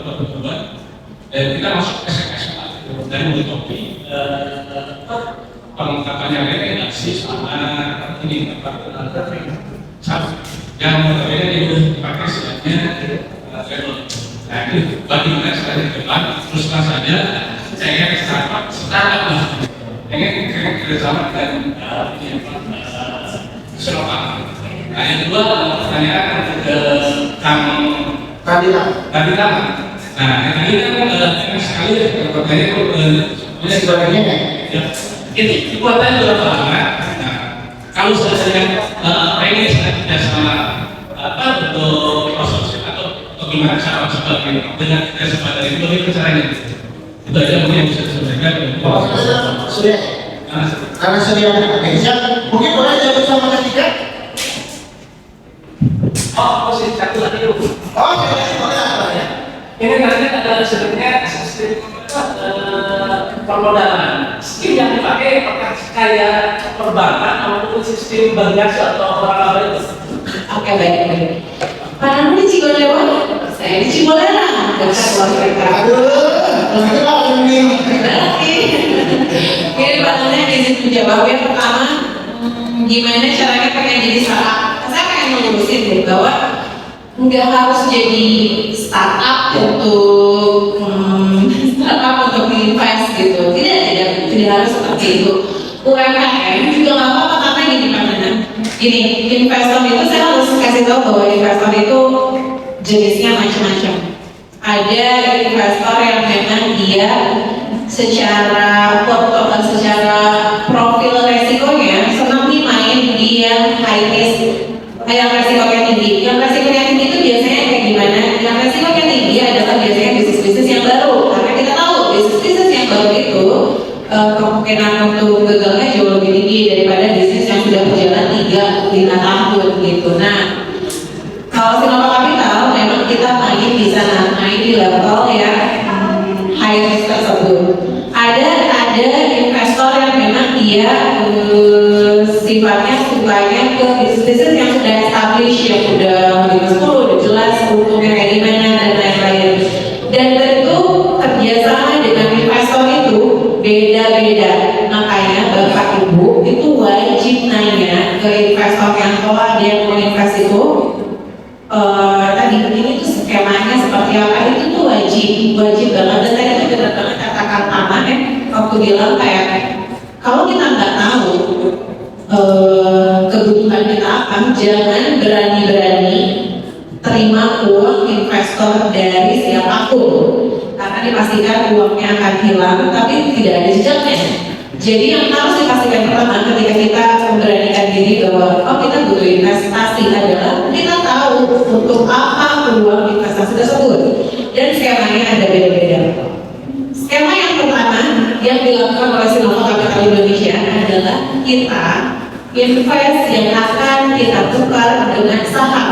dan kita masuk ke SMA dan mulai kopi. Perlengkapannya regenerasi sama ini sama. Yang berbeda itu dipakai sebenarnya travel. Nah itu bagaimana sekali ke depan terus saja. Saya startup lah, pengen kerjasama dengan Selokan. Nah yang kedua pertanyaan ke Kang Kadina. Nah yang tadi kan sekali pertanyaan itu sebenarnya ini kekuatan berapa lama? Nah kalau saya pengen kerjasama apa untuk proses atau bagaimana cara sebagainya dengan kerjasama dari bagaimana caranya? Itu aja mungkin yang bisa disampaikan. Sudah. Karena sudah bisa, mungkin boleh jawab bersama Ketika. Posisi satu lagi dulu. Boleh apa ya? Ini nanti adalah sebenarnya sistem permodalan. Sistem yang dipakai apakah kayak perbankan maupun sistem bank jasa atau orang lain? Oke, baik. Pak Nanu di Cigondewa, Saya di Cibolera, dekat luar mereka. Ini pertanyaannya izin menjawab. Yang pertama, gimana caranya pengen jadi startup? Saya pengen melurusin deh bahwa nggak harus jadi startup untuk invest gitu. Tidak harus seperti itu. UMKM juga nggak apa-apa karena gini pandangan. Gini, investor itu saya harus kasih tahu bahwa investor itu jenisnya macam-macam. Ada investor yang memang dia secara profil resikonya senang main di yang high risk, yang resikonya tinggi. Yang resikonya tinggi itu biasanya kayak gimana? Yang resikonya tinggi adalah biasanya bisnis-bisnis yang baru. Karena kita tahu bisnis-bisnis yang baru itu kemungkinan untuk gagalnya jauh lebih tinggi daripada bisnis yang sudah berjalan 3-5 tahun gitu. Nah, kalau Sinova Capital memang kita main di sana, main di level yang high risk tersebut. Ada investor yang memang dia sifatnya sukanya ke bisnis yang sudah established, yang udah 10 udah jelas untungnya kayak gimana dan lain-lain. Dan tentu kerjasama dengan investor itu beda-beda. Makanya Bapak Ibu itu wajib nanya ke investor yang kalau ada yang mau invest itu tadi ini tuh skemanya seperti apa, itu tuh wajib banget. Dan tadi itu benar banget katakan Mama waktu bilang kayak kalau kita nggak tahu kebutuhan kita apa, jangan berani-berani terima uang investor dari siapapun karena dipastikan uangnya akan hilang tapi tidak ada jejaknya. Jadi yang harus dipastikan pertama ketika kita memberanikan diri bahwa kita butuh investasi adalah kita tahu untuk apa uang investasi tersebut dan skemanya ada beda-beda. Skema yang pertama yang dilakukan oleh Sinova Capital Indonesia adalah kita invest yang akan kita tukar dengan saham.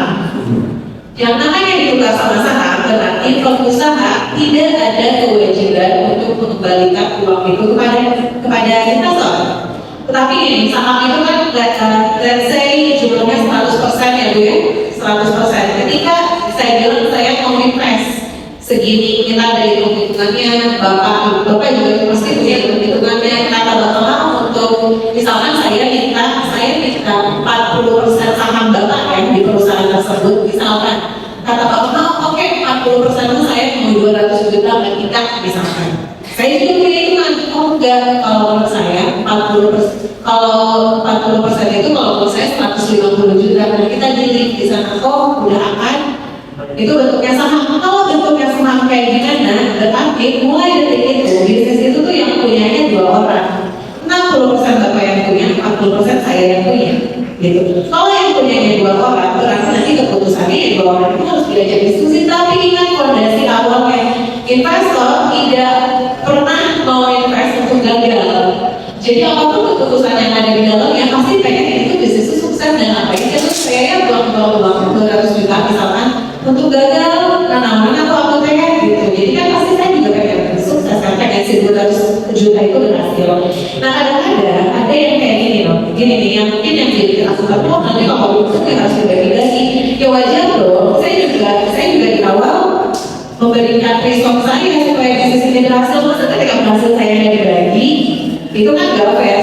Yang namanya ditukar sama saham berarti pengusaha tidak ada kewajiban untuk mengembalikan uang itu kepada investor. Tetapi ini saham itu kan let's say jumlahnya 100% ya Bu ya, 100%. Ketika saya bilang saya mau invest segini, kita ada hitung-hitungannya, Bapak juga pasti punya hitung-hitungannya. Kata Bapak mau untuk misalkan saya minta 40% saham Bapak ya di perusahaan tersebut, misalkan kata Bapak oke 40% itu saya mau 200 juta dan kita misalkan saya juga punya hitungan, enggak, kalau menurut saya 40%, kalau 40% itu kalau menurut saya 150 juta dan kita dealing di sana udah akan itu bentuknya saham. Kalau bentuknya saham kayak gimana, berarti mulai detik itu bisnis itu tuh yang punyanya 2 orang, 60% Bapak yang punya, 40% saya yang punya gitu. Kalau yang punyanya 2 orang berarti nanti keputusannya ya 2 orang itu harus diajak diskusi. Tapi ingat fondasi awalnya investor tidak pernah mau invest untuk gagal. Jadi apapun keputusan yang ada di dalamnya pasti pengen itu bisnis itu sukses dan apa itu saya buang 200 juta misalkan untuk gagal nanaman atau aku pengen gitu. Jadi kan pasti saya juga pengen sukses kan, pengen si 200 juta itu berhasil. Nah kadang-kadang ada yang kayak gini loh, gini nih yang mungkin yang jadi kerasukan nanti kalau itu harus dibagi-bagi. Ya wajar dong, saya juga di awal memberikan resource saya supaya bisnis ini berhasil. Masa ketika berhasil saya yang dibagi itu kan gak fair.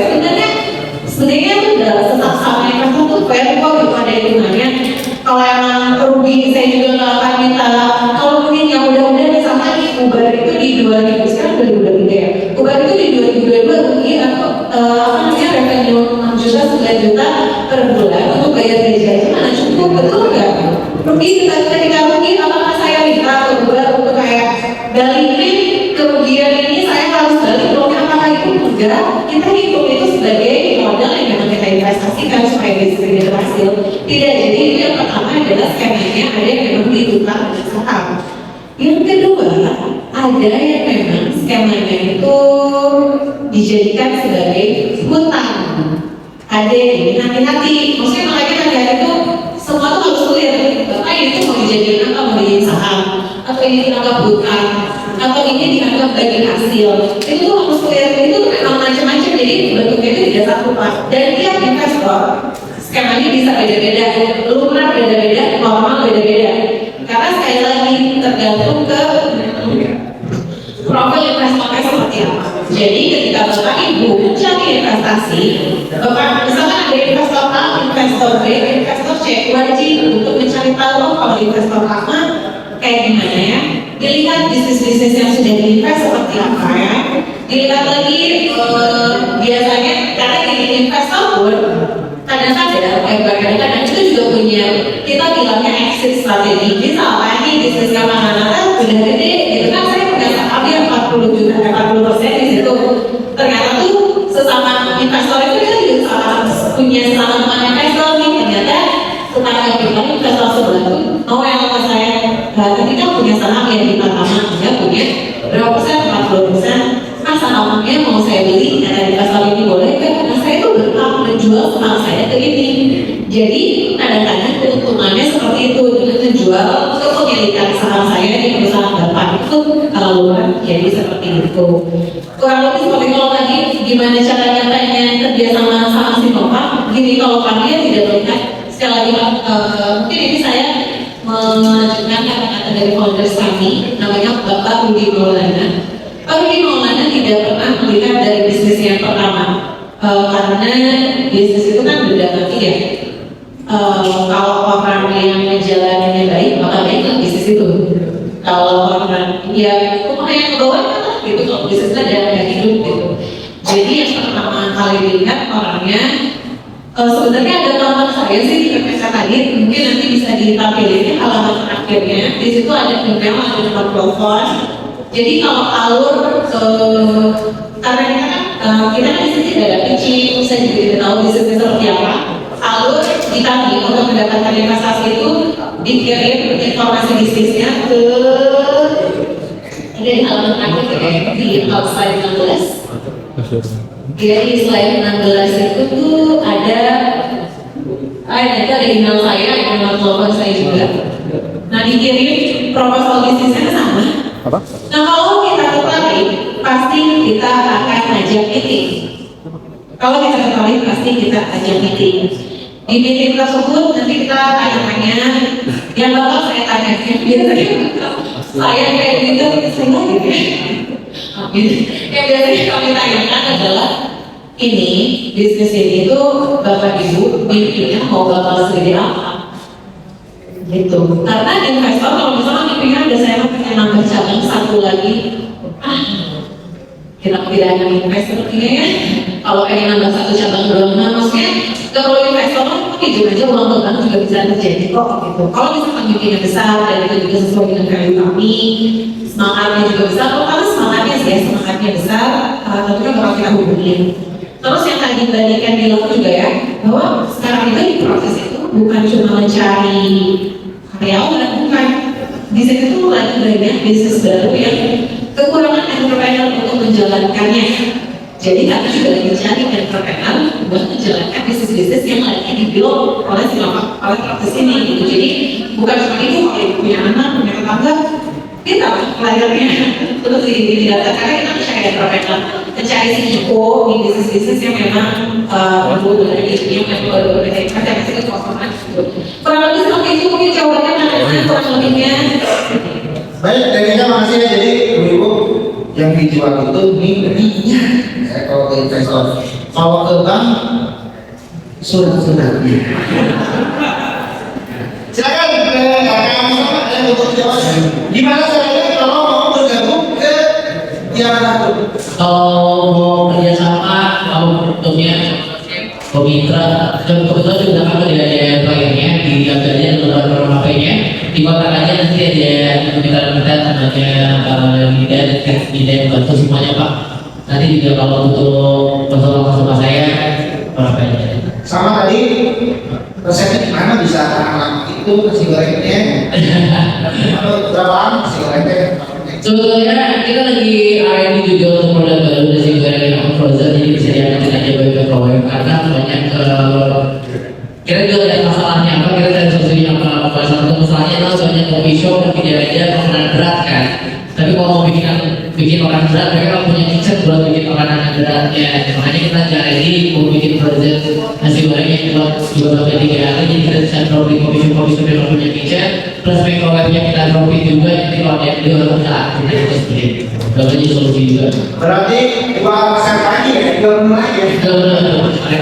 Sebenarnya itu udah sama investor tuh fair kok gitu, ada hitungannya. Kalau emang rugi saya juga nggak akan minta. Kalau mungkin yang udah misalkan Uber itu di 2000 sekarang udah ya. Uber itu di 2022 rugi atau revenue 6 juta 9 juta per bulan untuk bayar gaji aja mana cukup, betul nggak? Rugi ketika rugi apakah saya minta ke Uber untuk kayak balikin kerugian ini saya harus balik uangnya, apakah itu enggak? Kita hitung itu sebagai modal yang memang kita investasikan supaya bisnis ini berhasil. Tidak, jadi itu yang pertama adalah skemanya ada yang memang ditukar dengan saham. Yang kedua, ada yang memang skemanya itu dijadikan sebagai hutang. Ada ini hati-hati, maksudnya makanya hati-hati itu semua itu harus clear. Bapak ini tuh mau dijadikan apa, mau dijadikan saham, atau ini dianggap hutang, atau ini dianggap bagi hasil. Itu tuh harus clear, itu tuh memang macam-macam, jadi bentuknya itu tidak satu Pak. Dan tiap investor skemanya bisa beda-beda, lumrah beda-beda, normal beda-beda. Karena sekali lagi tergantung ke profil investornya seperti apa. Jadi ketika Bapak Ibu mencari investasi, Bapak misalkan ada investor A, investor B, investor C, wajib untuk mencari tahu kalau investor A kayak gimana ya. Dilihat bisnis-bisnis yang sudah diinvest seperti apa ya. Dilihat lagi biasanya karena di investor pun kadang-kadang itu juga punya, kita bilangnya exit strategi. Misalnya nih bisnisnya mana-mana udah gede gitu kan, saya punya saham yang 40 juta, 40% di situ. Ternyata tuh sesama investor itu kan juga punya teman investor nih, ternyata tetangga kita investor sebelah tuh mau yang sama saya, ketika punya saham yang di pertama dia punya berapa persen, 40%. Sahamnya mau saya beli dari pasar ini boleh kan? Karena saya tuh berhak menjual saham saya ke ini. Jadi kadang-kadang keuntungannya seperti itu dengan menjual kepemilikan saham saya di perusahaan bapak itu kalau jadi seperti itu. Kurang lebih seperti kalau tadi gimana cara nyatanya kerjasama sama si bapak. Gini kalau dia tidak melihat sekali lagi mungkin ini saya melanjutkan kata-kata dari founders kami namanya Bapak Rudi Maulana. Pak Rudi Maulana tidak pernah melihat dari bisnis yang pertama karena bisnis itu kan beda nanti ya. Kalau orang yang menjalannya baik maka baiklah bisnis itu. Kalau orang ya rumah yang bawah kan gitu, kalau bisnisnya ada hidup gitu. Jadi yang pertama kali dilihat orangnya sebenarnya ada tambahan saya sih di PPK tadi, mungkin nanti bisa ditampilin halaman terakhirnya. Di situ ada email, ada nomor telepon. Jadi kalau alur karena kita kan di sini tidak ada pitching, saya juga tidak tahu bisnisnya seperti apa. Alur kita nih untuk mendapatkan investasi itu dikirim informasi bisnisnya ke ada di halaman terakhir di slide 16. Jadi slide 16 itu tuh ada itu ada email saya, email telepon saya juga. Nah dikirim proposal bisnisnya sama. Apa? Nah kalau kita tertarik, pasti kita akan ajak meeting. Kalau kita tertarik, pasti kita ajak meeting. Di meeting tersebut nanti kita tanya-tanya, yang bakal saya tanya, biasanya saya kayak gitu, saya gitu. Yang biasanya kami tanyakan adalah ini bisnis ini tuh Bapak Ibu mimpinya mau bakal segede apa? Gitu. Karena investor kalau misalnya mimpinya ada saya pengen nambah cabang satu lagi, kita tidak akan invest sepertinya ya. Kalau pengen nambah satu cabang doang, nah maksudnya kalau investor itu aja uang bank juga bisa terjadi kok gitu. Kalau misalkan mimpinya besar dan itu juga sesuai dengan value kami, semangatnya juga besar. Kalau semangatnya besar, tentunya bakal kita hubungin. Terus yang tadi Mbak Niken bilang juga ya, bahwa sekarang itu di proses itu bukan cuma mencari karyawan, bukan. Di sini tuh lagi banyak bisnis baru yang kekurangan entrepreneur untuk menjalankannya. Jadi kami juga lagi cari entrepreneur buat menjalankan bisnis-bisnis yang lagi dibuild oleh proses ini gitu. Jadi bukan cuma itu, kalau punya anak, punya tetangga, kita layarnya terus di data karena kita mencari entrepreneur, mencari CEO di bisnis-bisnis yang memang perlu dengan itu yang baru ada masih kekosongan. Kurang lebih seperti itu mungkin jawabannya mana kurang lebihnya. Baik, dari makasih ya. Jadi ibu yang dijual itu mimpinya ya, kalau ke investor. Kalau ke bank surat. Silakan kakak Muhammad yang untuk jawab. Gimana caranya kalau mau bergabung ke Tiara Satu? Kalau mau kerjasama, mau bentuknya komitra, dan kebetulan juga kami ada proyeknya di Agarnya, nomor HP-nya di kontak aja, nanti ada minta namanya Nida yang bantu semuanya Pak. Nanti juga kalau butuh konsultasi sama saya, berapa aja. Sama tadi resepnya gimana bisa anak itu nasi gorengnya? Berapaan nasi gorengnya? Sebetulnya kita lagi R&D juga untuk produk baru nasi goreng yang frozen, jadi bisa diangkat aja bagi proyek karena banyak kita juga ada masalahnya apa, kita ada solusinya apa. Salah satu masalahnya adalah banyak coffee shop yang tidak ada makanan berat kan, tapi kalau mau bikin bikin orang berat, mereka kalau punya kitchen buat bikin makanan beratnya. Makanya kita cari mau bikin project nasi goreng yang buat 2-3 hari, jadi kita bisa dropin kopi yang punya kitchen, plus microwave-nya kita dropin juga, jadi kalau ada yang beli orang bisa kita itu sendiri. Jadi solusi juga. Berarti dua set lagi ya, 3 lagi ya.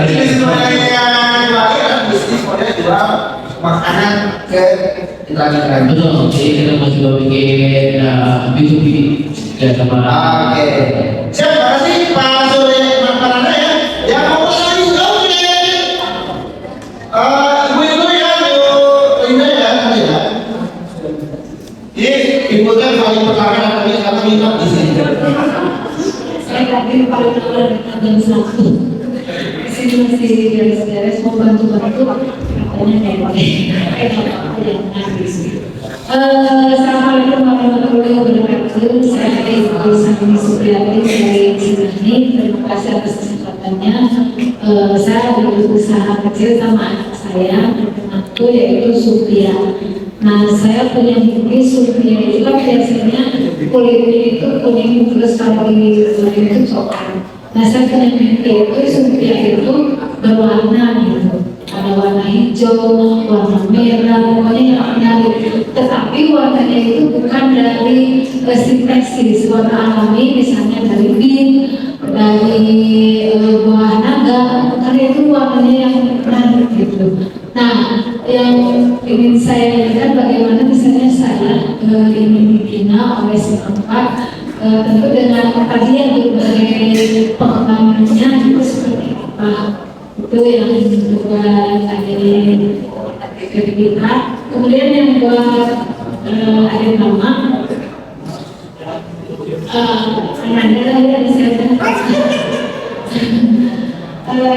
Bisnis modelnya lagi adalah bisnis model jual makanan ke internet. Betul, jadi kita mau juga bikin B2B ya sama. Oke. Siap, terima kasih Pak Surya Mananda ya. Yang mau lagi oke. Ibu-ibu ya, Bu Linda ya, nanti ya. Ini ibu kan paling pertama kami akan minta di sini. Saya tadi paling awal jam 1. Di sini masih beres-beres mau bantu-bantu. Katanya Assalamualaikum warahmatullahi wabarakatuh. Saya Ibu Sani Supriyati dari Cimahi. Terima kasih atas kesempatannya. Saya berusaha kecil sama anak saya, anakku yaitu Supria. Nah, saya punya mimpi Supria itu kan biasanya kulitnya itu kuning terus kalau digoreng itu coklat. Nah, saya punya mimpi itu Supria itu berwarna gitu. Ada warna hijau, warna merah, pokoknya yang menarik. Tetapi warnanya itu bukan dari sintesis, warna alami, misalnya dari bin, dari buah naga, karena itu warnanya yang menarik gitu. Nah, yang ingin saya lihat bagaimana misalnya saya ingin dibina oleh setempat, tentu dengan kajian berbagai pengembangannya itu seperti apa. Itu yang buat ada kita. Kemudian yang buat ada nama Amanda ya di sana.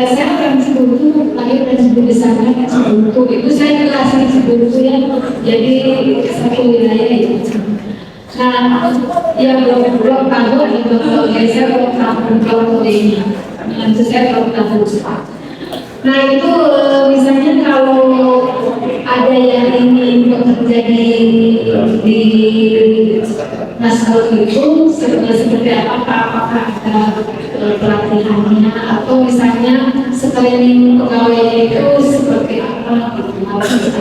Saya orang Cibuntu, lahir dan tumbuh di sana kan Cibuntu. Itu saya kelas Cibuntu ya, jadi satu wilayah itu. Nah, yang belum tahu ada beberapa saya belum tahu kalau ini. Nanti saya belum tahu. Nah itu misalnya kalau ada yang ingin bekerja di naskah itu seperti apakah ada pelatihannya atau misalnya screening pegawainya itu seperti apa gitu.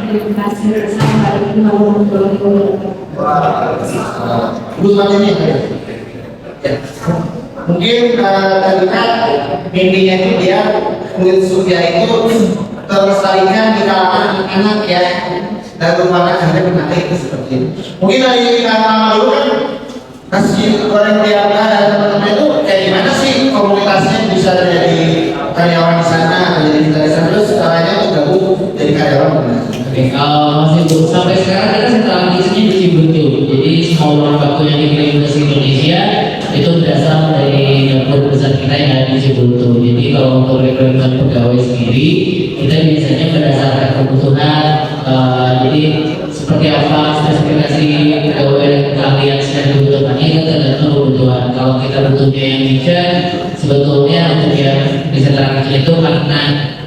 Terima kasih. Assalamualaikum warahmatullahi wabarakatuh. Bu ini ya. Mungkin tadi kan mimpinya itu dia kulit Supria itu terlestarikan di kalangan anak-anak ya, dan merupakan hal yang menarik seperti itu. Mungkin dari nama dulu kan nasi goreng Priaka dan teman-teman itu kayak gimana sih komunitasnya bisa jadi karyawan di sana, jadi kita di sana terus caranya untuk gabung jadi karyawan. Oke, masih belum sampai sekarang kita setelah bisnisnya di Cibuntu. Jadi semua uang baku yang dikirim ke Indonesia itu berasal dari dapur besar kita yang ada di Cibuntu. Jadi kalau untuk rekrutmen pegawai sendiri, kita biasanya berdasarkan kebutuhan. Jadi seperti apa spesifikasi pegawai dan keahlian sedang dibutuhkannya itu tergantung kebutuhan. Kalau kita butuhnya yang bijak, sebetulnya untuk yang bisa terang kecil itu karena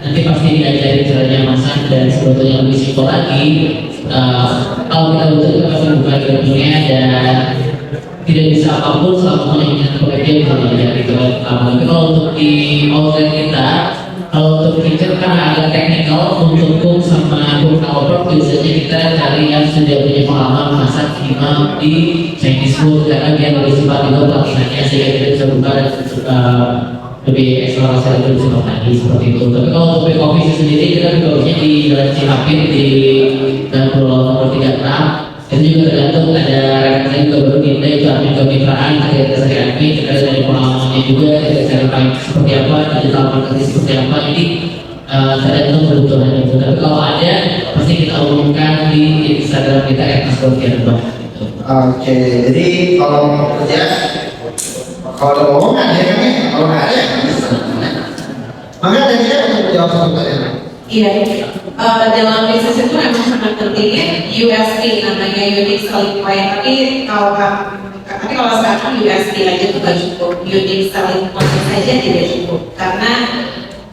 nanti pasti diajari caranya masak dan sebetulnya lebih simpel lagi. Kalau kita butuh kita pasti buka ilmunya dan tidak bisa apapun selama punya pekerja bisa diajari gitu. Tapi kalau untuk di outlet kita, kalau untuk kitchen kan agak teknikal untuk cook sama cook outdoor biasanya kita cari yang sudah punya pengalaman masak minimal di Chinese food karena dia lebih cepat juga pelatihannya sehingga kita bisa buka dan lebih eksplorasi lebih cepat lagi seperti itu. Tapi kalau untuk back office sendiri kita bekerja di Jalan Cihapit di Pulau nomor 36. Itu juga tergantung ada rekan saya juga baru kita itu admin kemitraan kita cari admin, kita dari pengalamannya juga kita cari baik seperti apa, digital marketing seperti apa. Jadi tergantung kebutuhan itu. Tapi kalau ada pasti kita umumkan di Instagram kita @nasgortianbah. Oke, jadi kalau mau kerja, kalau ada omongan ya kan, kalau nggak ada ya nggak bisa. Maka ada tidak untuk jawab pertanyaan. Iya, dalam bisnis itu memang sangat pentingnya USP namanya unique selling point. Tapi kalau sekarang USP aja itu nggak cukup, unique selling point saja tidak cukup karena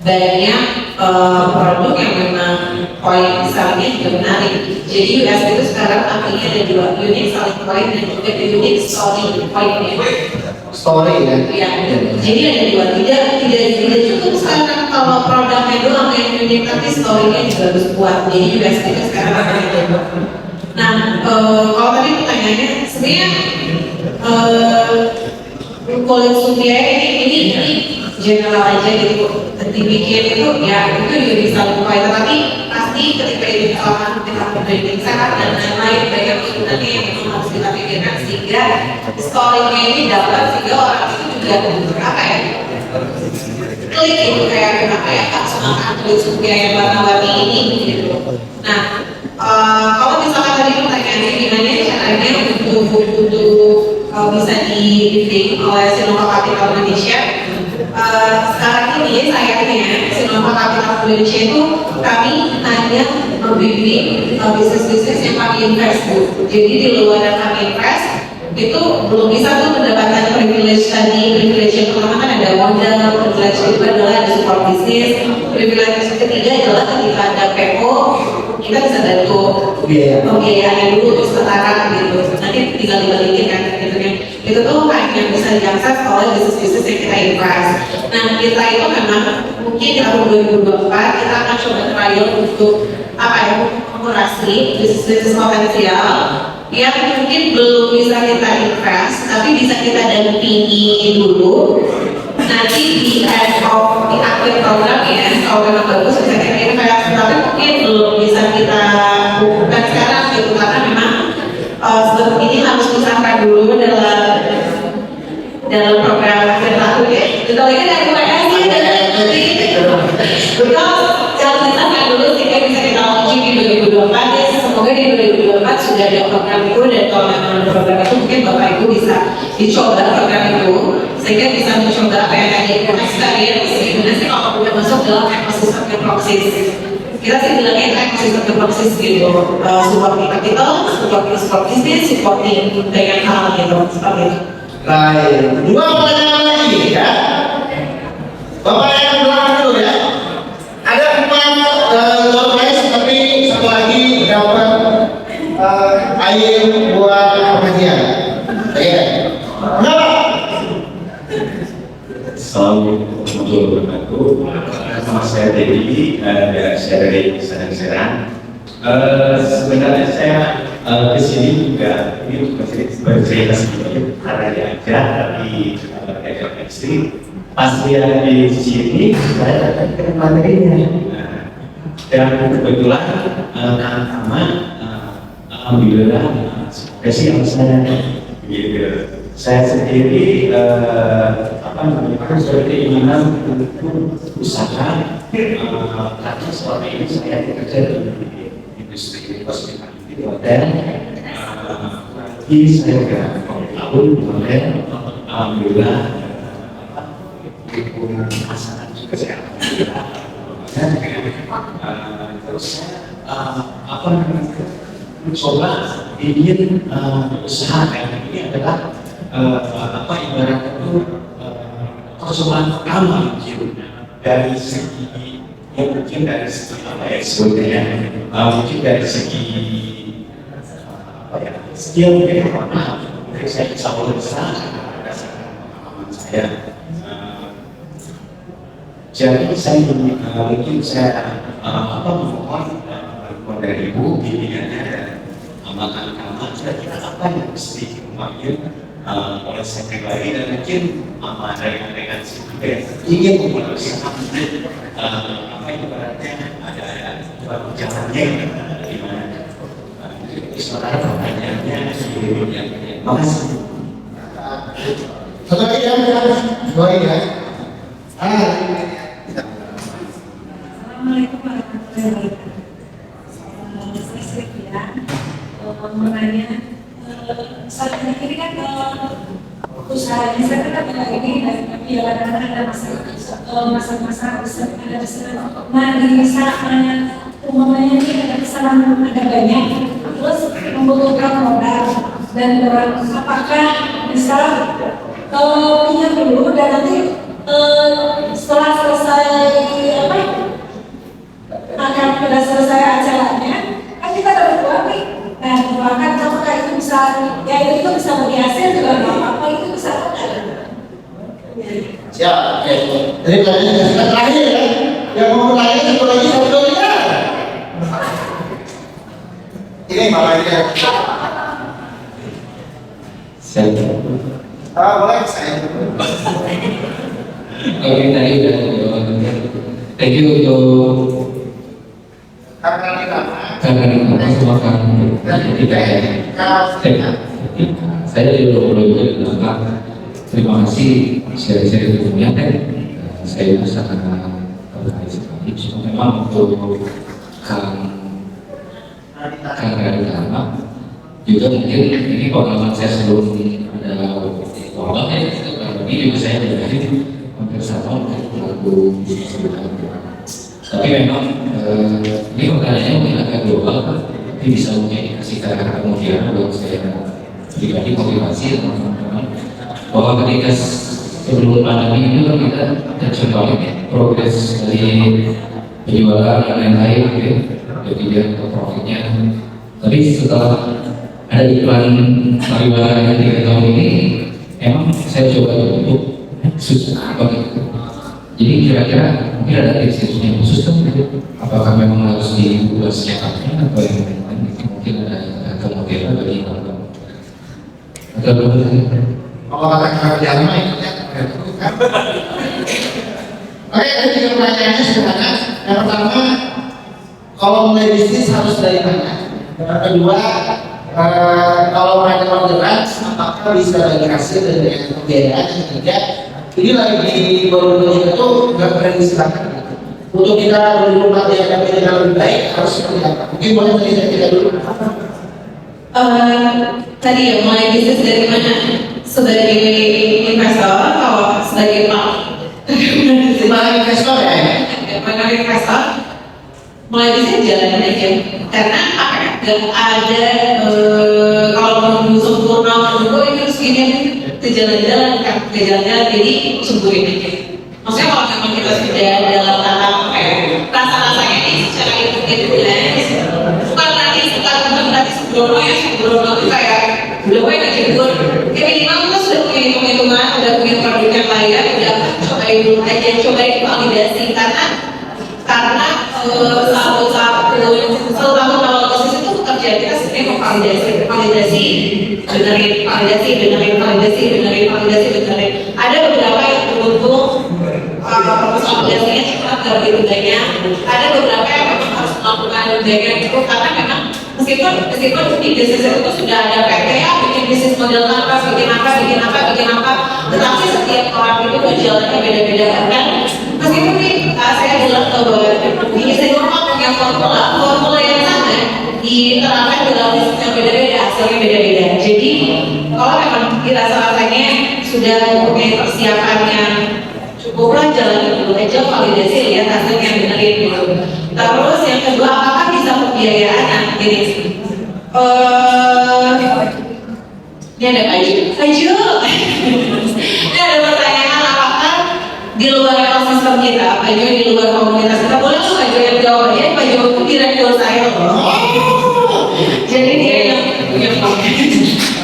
banyak produk yang memang poin selling-nya juga menarik. Jadi USP itu sekarang artinya ada dua, unique selling point dan juga unique story point-nya. Story ya. Iya, jadi ada dua, tidak cukup sekarang kalau produknya doang yang unik, tapi story-nya juga harus kuat. Jadi USP itu sekarang artinya ada dua. Nah, kalau tadi pertanyaannya sebenarnya kulit supaya ini general aja gitu, dibikin itu ya itu juga bisa lupain, tapi pasti ketika itu kita branding sehat dan lain-lain banyak kesulitannya yang memang harus kita pikirkan sehingga story-nya ini dapat sehingga orang itu juga apa ya klik gitu kayak apa ya tak semangat kulit supaya yang warna-warni ini gitu. Nah kalau misalkan tadi pertanyaannya gimana caranya untuk bisa di-briefing oleh Sinoma Capital Indonesia. Sekarang ini sayangnya Sinoma Capital Indonesia itu kami hanya membimbing bisnis-bisnis yang kami invest. Jadi di luar yang kami invest itu belum bisa tuh mendapatkan privilege tadi. Privilege yang pertama kan ada modal, privilege kedua adalah ada support bisnis, privilege ketiga adalah ketika ada PO kita bisa bantu pembiayaannya dulu terus setara gitu. Nanti tinggal dibalikin kan gitu kan. Itu tuh hanya bisa diakses oleh bisnis-bisnis yang kita invest. Nah kita itu memang mungkin di tahun 2024 kita akan coba trial untuk apa ya mengurangi bisnis potensial yang mungkin belum bisa kita invest tapi bisa kita dampingi dulu. Nanti di end of di akhir program ya kalau memang bagus bisa kita invest, tapi mungkin belum bisa kita bukan sekarang gitu karena memang seperti ini harus disahkan dulu dalam program akhir tahun ya. Kita lagi dari UPS ya dan kita harus disahkan dulu sehingga bisa kita launching di 2024 ya. Semoga di 2024 sudah ada program itu dan kalau memang ada program itu mungkin Bapak Ibu bisa dicoba program itu sehingga bisa mencoba apa yang tadi experience gimana sih kalau udah masuk dalam ekosistem Keproxis. Kita sih bilangnya ekosistem Keproxis gitu, supporting capital, support bisnis, supporting banyak hal gitu seperti itu. Baik, dua pertanyaan lagi ya. Bapak yang belakang dulu ya. Ada 4 door prize tapi satu lagi dapat air buat pengajian. Ya. Kenapa? Assalamualaikum warahmatullahi wabarakatuh. Nama saya Dedi, saya dari Serang. Sebenarnya saya kesini juga ini bercerita sedikit karena diajak dari ekstrim. Pas dia di sini, saya dapat materinya. Dan kebetulan karena alhamdulillah spesial saya gitu. Saya sendiri seperti keinginan untuk usaha karena selama ini saya bekerja di industri hospitality hotel. Lagi saya sudah tahun hotel, alhamdulillah masalah juga saya alhamdulillah. Terus saya mencoba ingin usaha kayak ini adalah ibaratnya itu persoalan pertama mungkin dari segi mungkin dari segi apa ya sebetulnya mungkin dari segi skill mungkin mungkin saya bisa berusaha berdasarkan pengalaman saya. Jadi saya mungkin saya mohon dari ibu bimbingannya dan amalan-amalan kira-kira apa yang mesti dipanggil oleh saya pribadi dan mungkin dengan si juga yang ingin memulai usaha apa ibaratnya ada jalannya di mana saudara pertanyaannya yang makasih. Satu lagi ya, doain ya. Assalamualaikum warahmatullahi wabarakatuh. Saya Sylvia menanya saat ini kan usahanya saya kan ini tapi kadang-kadang ada masa-masa ada kesalahan. Nah di saat umumnya ini ada kesalahan ada banyak terus membutuhkan modal dan apakah bisa pinjam dulu dan nanti setelah selesai misalkan sudah selesai acaranya, kan kita dapat uang nih. Nah, doakan apakah itu bisa, ya itu bisa bagi hasil juga apa itu bisa Siap. Oke. Jadi pertanyaan yang terakhir ya. Yang mau bertanya satu lagi satu ya. Ini makanya. Saya Boleh saya. Oke, tadi udah jawab. Thank you untuk karena semua kamu tidak saya juga perlu juga terima kasih share-share ilmunya kan saya sangat berharap sekali memang untuk karena utama juga mungkin ini pengalaman saya sebelum ada wabah ya tapi juga saya berarti hampir sama untuk lagu tapi memang ini pertanyaannya mungkin agak global tapi bisa mungkin dikasih kemudian buat saya pribadi motivasi teman-teman bahwa ketika sebelum pandemi itu kan kita tercontoh progres dari penjualan dan lain-lain gitu jadi dia untuk profitnya tapi setelah ada iklan pariwara yang 3 tahun ini emang saya coba untuk susah banget jadi kira-kira mungkin ada tips-tipsnya khusus kan gitu apakah memang harus diubah secepatnya atau yang lain gitu mungkin ada kemudian bagi teman-teman atau Kalau kata kerjaan mah itu kan. Oke, ada 3 pertanyaannya sebenarnya. Yang pertama, kalau mulai bisnis harus dari mana? Yang kedua, kalau ada orderan, apakah bisa dari hasil dan dengan pembiayaan? Yang ketiga, ini lagi baru itu nggak pernah disilakan. Untuk kita berumah yang lebih baik harus seperti apa? Mungkin boleh dari saya dulu. Tadi ya mulai bisnis dari mana? Sebagai investor atau sebagai Sebagai investor ya? Sebagai investor mulai bisnis jalanin aja karena apa ya? Gak ada kalau menunggu sempurna menunggu itu segini ke jalan-jalan kan ke jalan-jalan jadi sungguhin aja maksudnya kalau memang kita sudah dalam tahap rasa-rasanya ini secara intens bukan sembrono ya sembrono itu kayak belum aja gitu kayak minimal kita sudah punya hitung-hitungan udah punya produk yang layak udah cobain dulu aja cobain validasi karena satu tahun awal bisnis itu bekerja kita sebenarnya mau validasi benerin ada beberapa yang beruntung proses validasinya cepat gak begitu banyak ada beberapa yang memang harus melakukan banyak itu karena memang meskipun di bisnis itu sudah ada PT ya bikin bisnis model apa bikin apa tetapi setiap orang itu kan jalannya beda-beda kan meskipun saya bilang bahwa di bisnis normal punya formula yang sama diterapkan dalam bisnis yang beda-beda hasilnya beda-beda jadi kalau memang dirasa-rasanya sudah mempunyai persiapan yang cukuplah jalan dulu aja validasi lihat hasilnya benerin gitu terus yang kedua apakah bisa pembiayaan nah gini ini ada Paju ini ada pertanyaan apakah di luar ekosistem kita Paju di luar komunitas kita boleh tuh Paju yang jawab aja Paju itu direktur saya loh jadi dia yang punya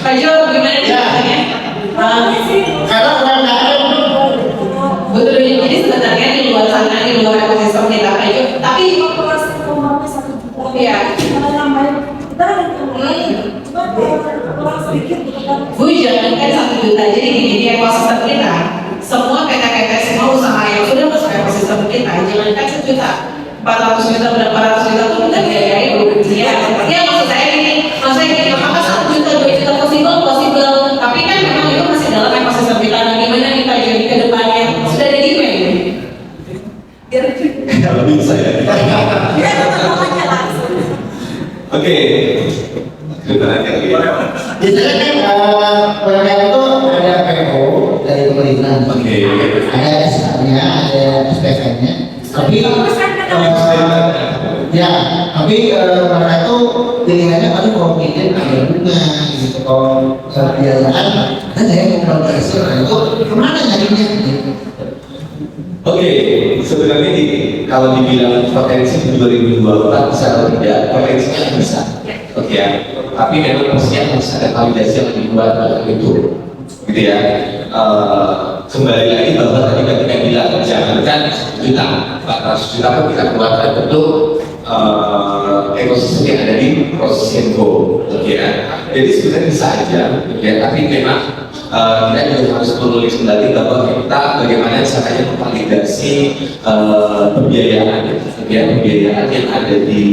Paju gimana caranya Karena UMKM betul jadi sebenarnya di luar sana di luar ekosistem kita Paju tapi ya Bu jangankan 1 juta jadi di ekosistem kita semua PT-PT semua usaha yang sudah masuk ekosistem kita jangankan 1 juta 400 juta berapa ratus juta itu kita biayai ya maksud saya gini apakah 1 juta 2 juta possible tapi kan memang itu masih dalam ekosistem kita nah gimana kita jadi ke depannya sudah ada demand Kalau bisa ya. Oke. Biasanya kan UMKM itu ada PO dari pemerintah, ada SK-nya, ada SPK-nya, tapi mereka itu pilihannya paling kalau ingin ada bunga gitu, kalau biayaan ada nggak yang mau hasil itu kemana nyarinya gitu. Oke, sebenarnya kalau dibilang potensi 2024 bisa atau tidak, potensinya bisa. Oke ya, tapi memang pastinya harus ada validasi yang lebih kuat untuk itu, gitu ya. Kembali lagi bahwa tadi ketika bilang jangankan 1 juta, 400 juta pun kita keluarkan bentuk ekosistem yang ada di proses Senko, oke ya. Jadi sebenarnya bisa aja, ya. Tapi memang kita juga harus menulis kembali bahwa kita bagaimana caranya memvalidasi pembiayaan, ya, pembiayaan yang ada di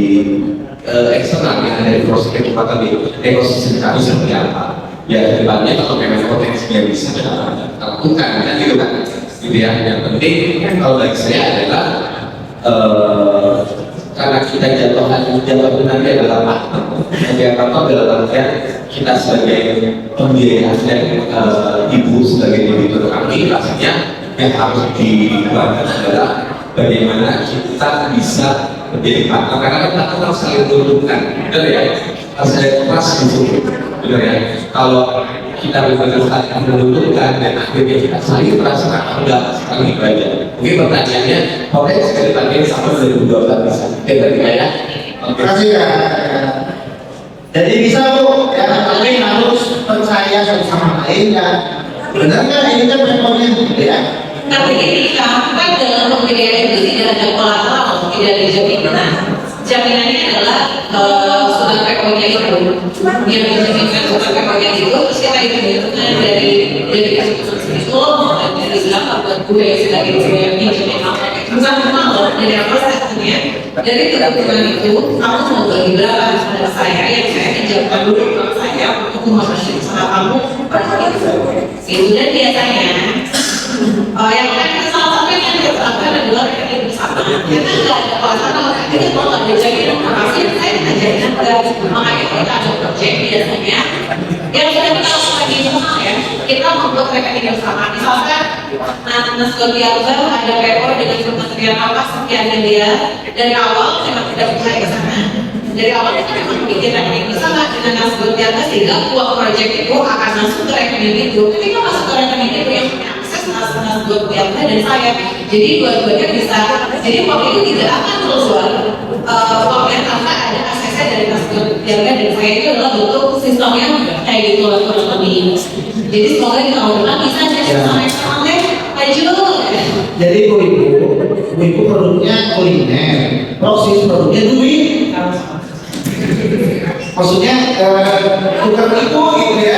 eksternal yang ada di proses kekuatan di ekosistem kami seperti apa. Ya kedepannya kalau memang potensinya bisa kita lakukan, kan gitu kan. Gitu ya. Yang penting kalau bagi saya adalah karena kita jatuh nanti adalah partner. Yang partner adalah artian kita sebagai pembiayaan dan ibu sebagai debitur kami, pastinya yang harus dibuat adalah bagaimana kita bisa menjadi partner, karena kita harus saling menguntungkan, benar ya? Harus ada trust di situ, benar ya? Kalau kita benar-benar saling menguntungkan dan akhirnya kita saling trust, maka enggak saling ibadah. Mungkin pertanyaannya, potensi ke depannya sama 2012 bisa, ya? Terima kasih ya. Jadi bisa Bu, ya, tapi harus percaya satu sama lain ya. Benar nggak ini kan memangnya, ya? Tapi ketika kita dalam pembiayaan itu tidak ada kolateral, tidak ada jaminan. Jaminannya adalah surat PO-nya itu yang dijaminkan surat PO-nya itu, terus kita hitungnya dari itu dari berapa buat gue sebagai gue yang pinjamin bukan mau dari apa statusnya. Dari keuntungan itu kamu mau bagi berapa pada saya yang saya pinjamkan dulu ke saya untuk memahami usaha kamu itu. Dan biasanya yang akan kita salah satu yang kita lakukan adalah rekening bersama, karena nggak ada kolateral, kita mau nggak ada jaminan, pasti saya tidak jaminan dari makanya kita ada project biasanya yang sudah kita lakukan di internal ya, kita membuat rekening bersama. Misalkan Nasgor Tiarza ada PO dengan kementerian apa sekian miliar, dari awal memang tidak percaya ke sana. Dari awal kita memang bikin rekening bersama dengan Nasgor Tiarza sehingga uang project itu akan masuk ke rekening itu. Ketika masuk ke rekening itu yang punya akses Nasgor Tiarza dan saya, jadi dua-duanya bisa. Jadi uang itu tidak akan keluar uangnya tanpa ada aksesnya dari Nasgor Tiarza dan saya. Itu adalah bentuk sistemnya kayak gitu lah kurang lebih. Jadi semoga di tahun depan bisa jadi sistem eksternalnya maju. Jadi ibu produknya kuliner, proses produknya duit. Maksudnya tukar itu gitu ya,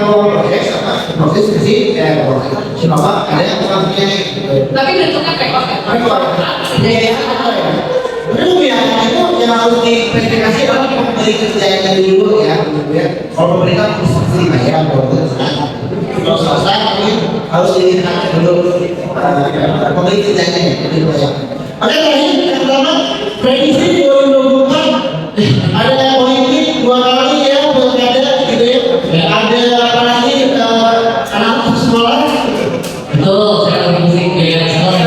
kalau proses apa proses sih kenapa ada yang tukangnya Tapi bentuknya rekor. Betul ya, itu yang harus diverifikasi adalah pemberi kerjanya dulu ya. Kalau pemerintah bisa dibayar, kalau selesai harus dilihat dulu pemberi kerjanya dibayar. Oke, terakhir yang pertama prediksi 2024 ada politik 2 kali ya pilkada gitu ya. Ada apa lagi anak sekolah. Betul, saya lagi musik biaya sekolah.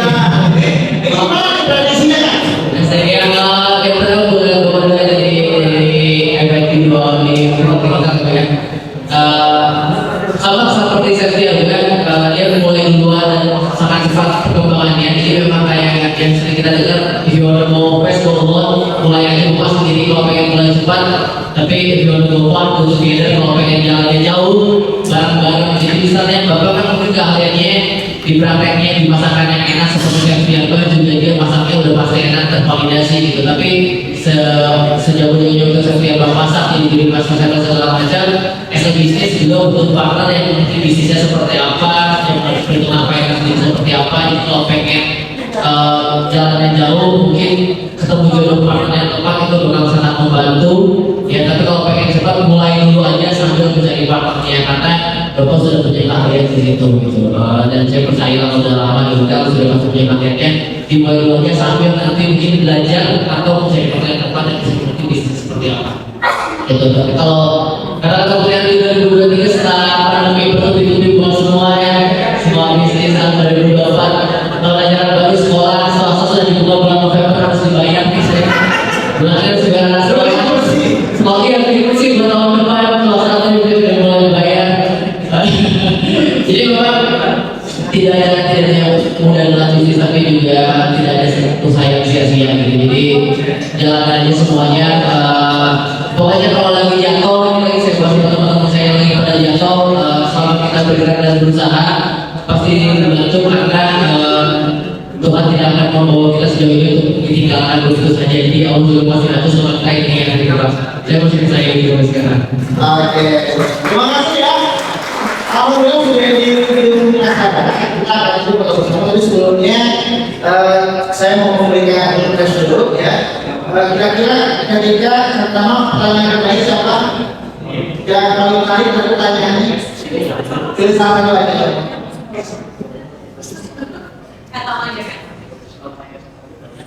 Gimana prediksinya kan? Saya kira kita boleh dari efektif di kita ya. Sama seperti saya bilang kan, dia mulai duluan dan sangat cepat perkembangannya. Jadi memang kayak yang sering kita dengar, if you want mau fast forward, mulai aja lupa sendiri kalau pengen mulai cepat. Tapi if you want to go far, go together, kalau pengen jalannya jauh, bareng-bareng. Jadi misalnya bapak kan mungkin keahliannya di prakteknya di masakan yang enak seperti yang Bianco juga dia masaknya udah pasti enak tervalidasi gitu. Tapi sejauh-jauhnya ke setiap masak jadi diri masak segala macam, as a bisnis juga butuh partner yang mengerti bisnisnya seperti apa, yang perhitungan finance seperti apa. Jadi kalau pengen jalannya jauh mungkin ketemu jodoh partner yang tepat itu bakal sangat membantu ya. Tapi kalau pengen cepat mulai dulu aja sambil mencari partnernya, karena bapak sudah punya keahlian di situ gitu. Dan saya percaya kalau udah lama di hotel sudah masuk punya keahliannya, dimulai dulu aja sambil nanti mungkin belajar atau mencari partner yang tepat dan seperti bisnis seperti apa gitu. Tapi kalau karena kemudian di 2023 setelah pandemi betul-betul buat semua ya, semua bisnis sampai 2024 pelajaran baru sekolah swasta sudah dibuka bulan November harus dibayar nih saya. Bulannya segala sekolah yang kursi buat tahun depan kalau satu juga sudah mulai dibayar. Jadi memang tidak ada mudah lanjutin tapi juga tidak ada usaha yang sia-sia gitu. Jadi jalan aja semuanya. Pokoknya kalau lagi jatuh, ini lagi saya buat teman-teman saya yang lagi pada jatuh, selama kita bergerak dan berusaha pasti membantu karena Tuhan tidak akan membawa kita sejauh ini untuk ditinggalkan begitu saja. Jadi Allah juga masih atur sama kita ini yang hari depan. Saya masih saya gitu sekarang. Oke, terima kasih ya. Alhamdulillah sudah di acara kita akan coba bersama. Tapi sebelumnya saya mau memberikan interest dulu ya. Kira-kira ketika pertama pertanyaan baik siapa? Yang paling menarik dari pertanyaannya pilih sama dulu aja.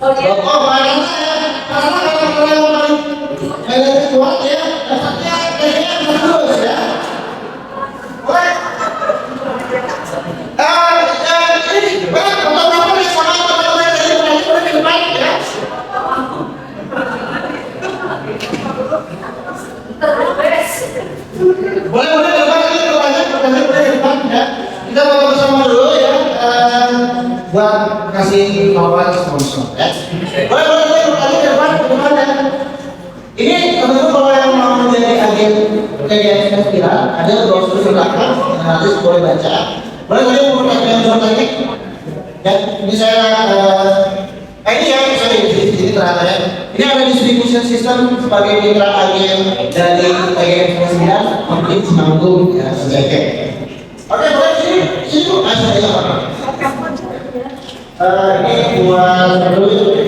Oh, barang saya, karena kalau yang paling kuat ya, dapatnya kayaknya bagus ya. Ini fotografer yang sama teman-teman dari boleh ke depan ya. Boleh ke depan ini pertanyaan boleh ke depan ya. Kita foto bersama dulu ya. Buat kasih kawan sponsor ya. Boleh ke depan ya. Ini teman-teman kalau yang mau menjadi agen festival ada brosur di belakang yang nanti boleh baca. Boleh kalian mau bertanya ya, ini saya ini ya sorry di sini ternyata ya. Ini ada distribution system sebagai mitra agen dari agen festival mungkin Semanggung ya sebagai. Oke boleh sini tuh saya ini buat dulu.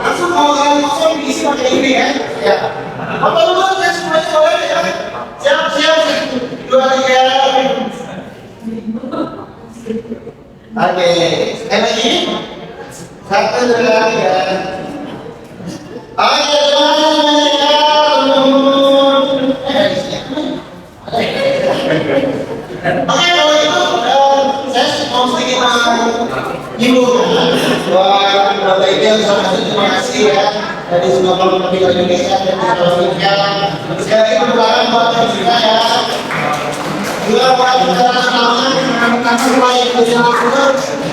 Langsung kalau kalian kosong diisi pakai ini ya. Ya. Apa lu mau tes semuanya boleh ya? Siap. 2, 3. Oke, sekali lagi 1, 2, 3. Oke, terima kasih semuanya ya. Oke, kalau itu saya mau sedikit menghibur buat Bapak Ibu yang sama terima kasih ya dari semua kelompok Indonesia dan Indonesia. Sekali lagi berdoa buat kita ya. Juga buat teman-teman yang berjalan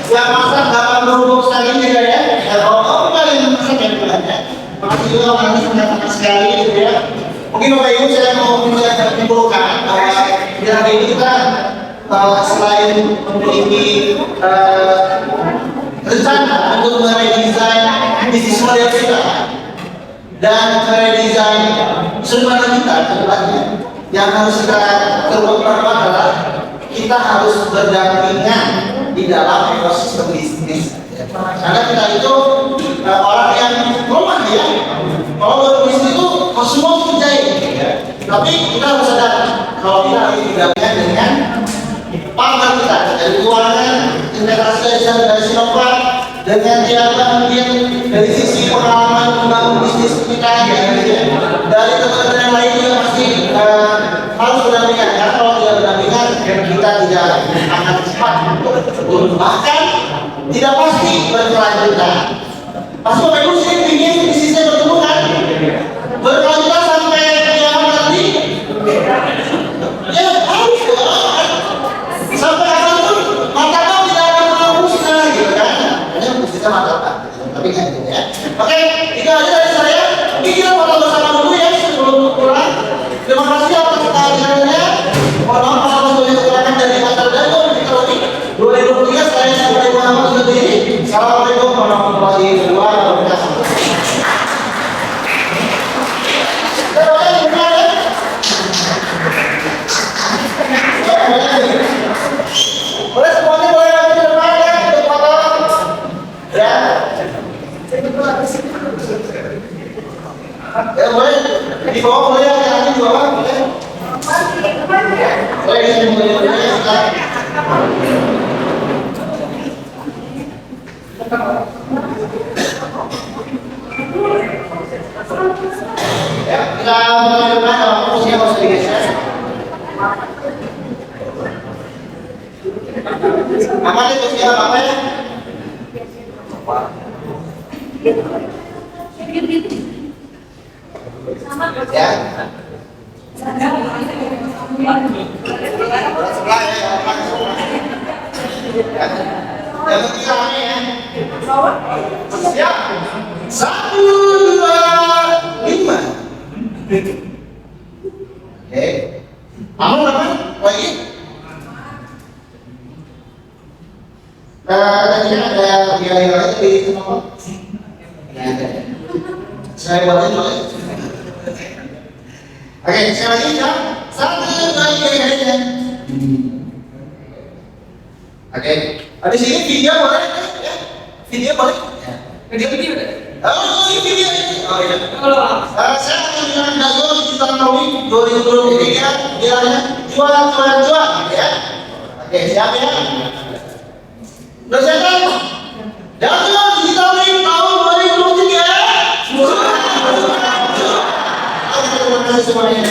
yang masak dapat berhubung sekali juga ya. Kalau kalian masak ya bulan ya. Makasih juga makasih sangat sekali gitu ya. Mungkin Bapak Ibu saya mau menyimpulkan bahwa di hari ini kita selain memiliki rencana untuk meredesain bisnis model kita dan meredesain sumber kita ke depannya, yang harus kita keluarkan adalah kita harus berdampingan di dalam ekosistem bisnis. Karena kita itu orang yang lemah ya. Kalau berbisnis itu semua kerjain ya. Tapi kita harus sadar kalau kita harus berdampingan dengan partner kita dari keuangan, investasi dari Sinopharm, dengan siapa mungkin dari sisi pengalaman membangun bisnis kita ya, dari teman-teman yang lain juga pasti harus berdampingan. Karena kalau tidak berdampingan kita tidak akan cepat untuk bahkan tidak pasti berkelanjutan. Pasti Bapak Ibu sih ingin bisnisnya bertumbuh kan? Berkelanjutan sampai kiamat nanti? Ya harus ya. Sampai akan pun mata tidak akan menghapus gitu kan? Hanya bisnisnya mata tapi kan gitu ya. Oke, itu aja dari saya. Mungkin kita foto bersama dulu ya sebelum pulang. Terima kasih atas kehadirannya. Mohon maaf kalau sebagai kekurangan dari kantor dan kita lagi 2023 saya sebagai Muhammad Sudiri. Assalamualaikum warahmatullahi wabarakatuh. Boleh semuanya boleh lagi ke depan ya untuk foto ya. Ya boleh di bawah boleh ya, nanti di bawah boleh. Boleh di sini boleh ya silakan. kursinya nggak usah digeser. Aman itu siapa apa ya? Ya. Sebelah ya, yang penting rame ya. Siap. 1, 2, 5. Oke. Aman aman. Lagi. Tadi kan ada biaya di semua. Ya ada. Saya buatin dulu. Oke, sekali lagi ya. 1, 2, 3 ya. Oke. Habis ini video boleh ya? Video boleh? Ya. Video deh. Oh, ini video ini. Oh iya. Saya akan dengan Dago Digital Knowing 2023 bilangnya jual ya. Oke, siap ya? Udah siap kan? Dago Digital Knowing tahun 2023. Terima kasih semuanya.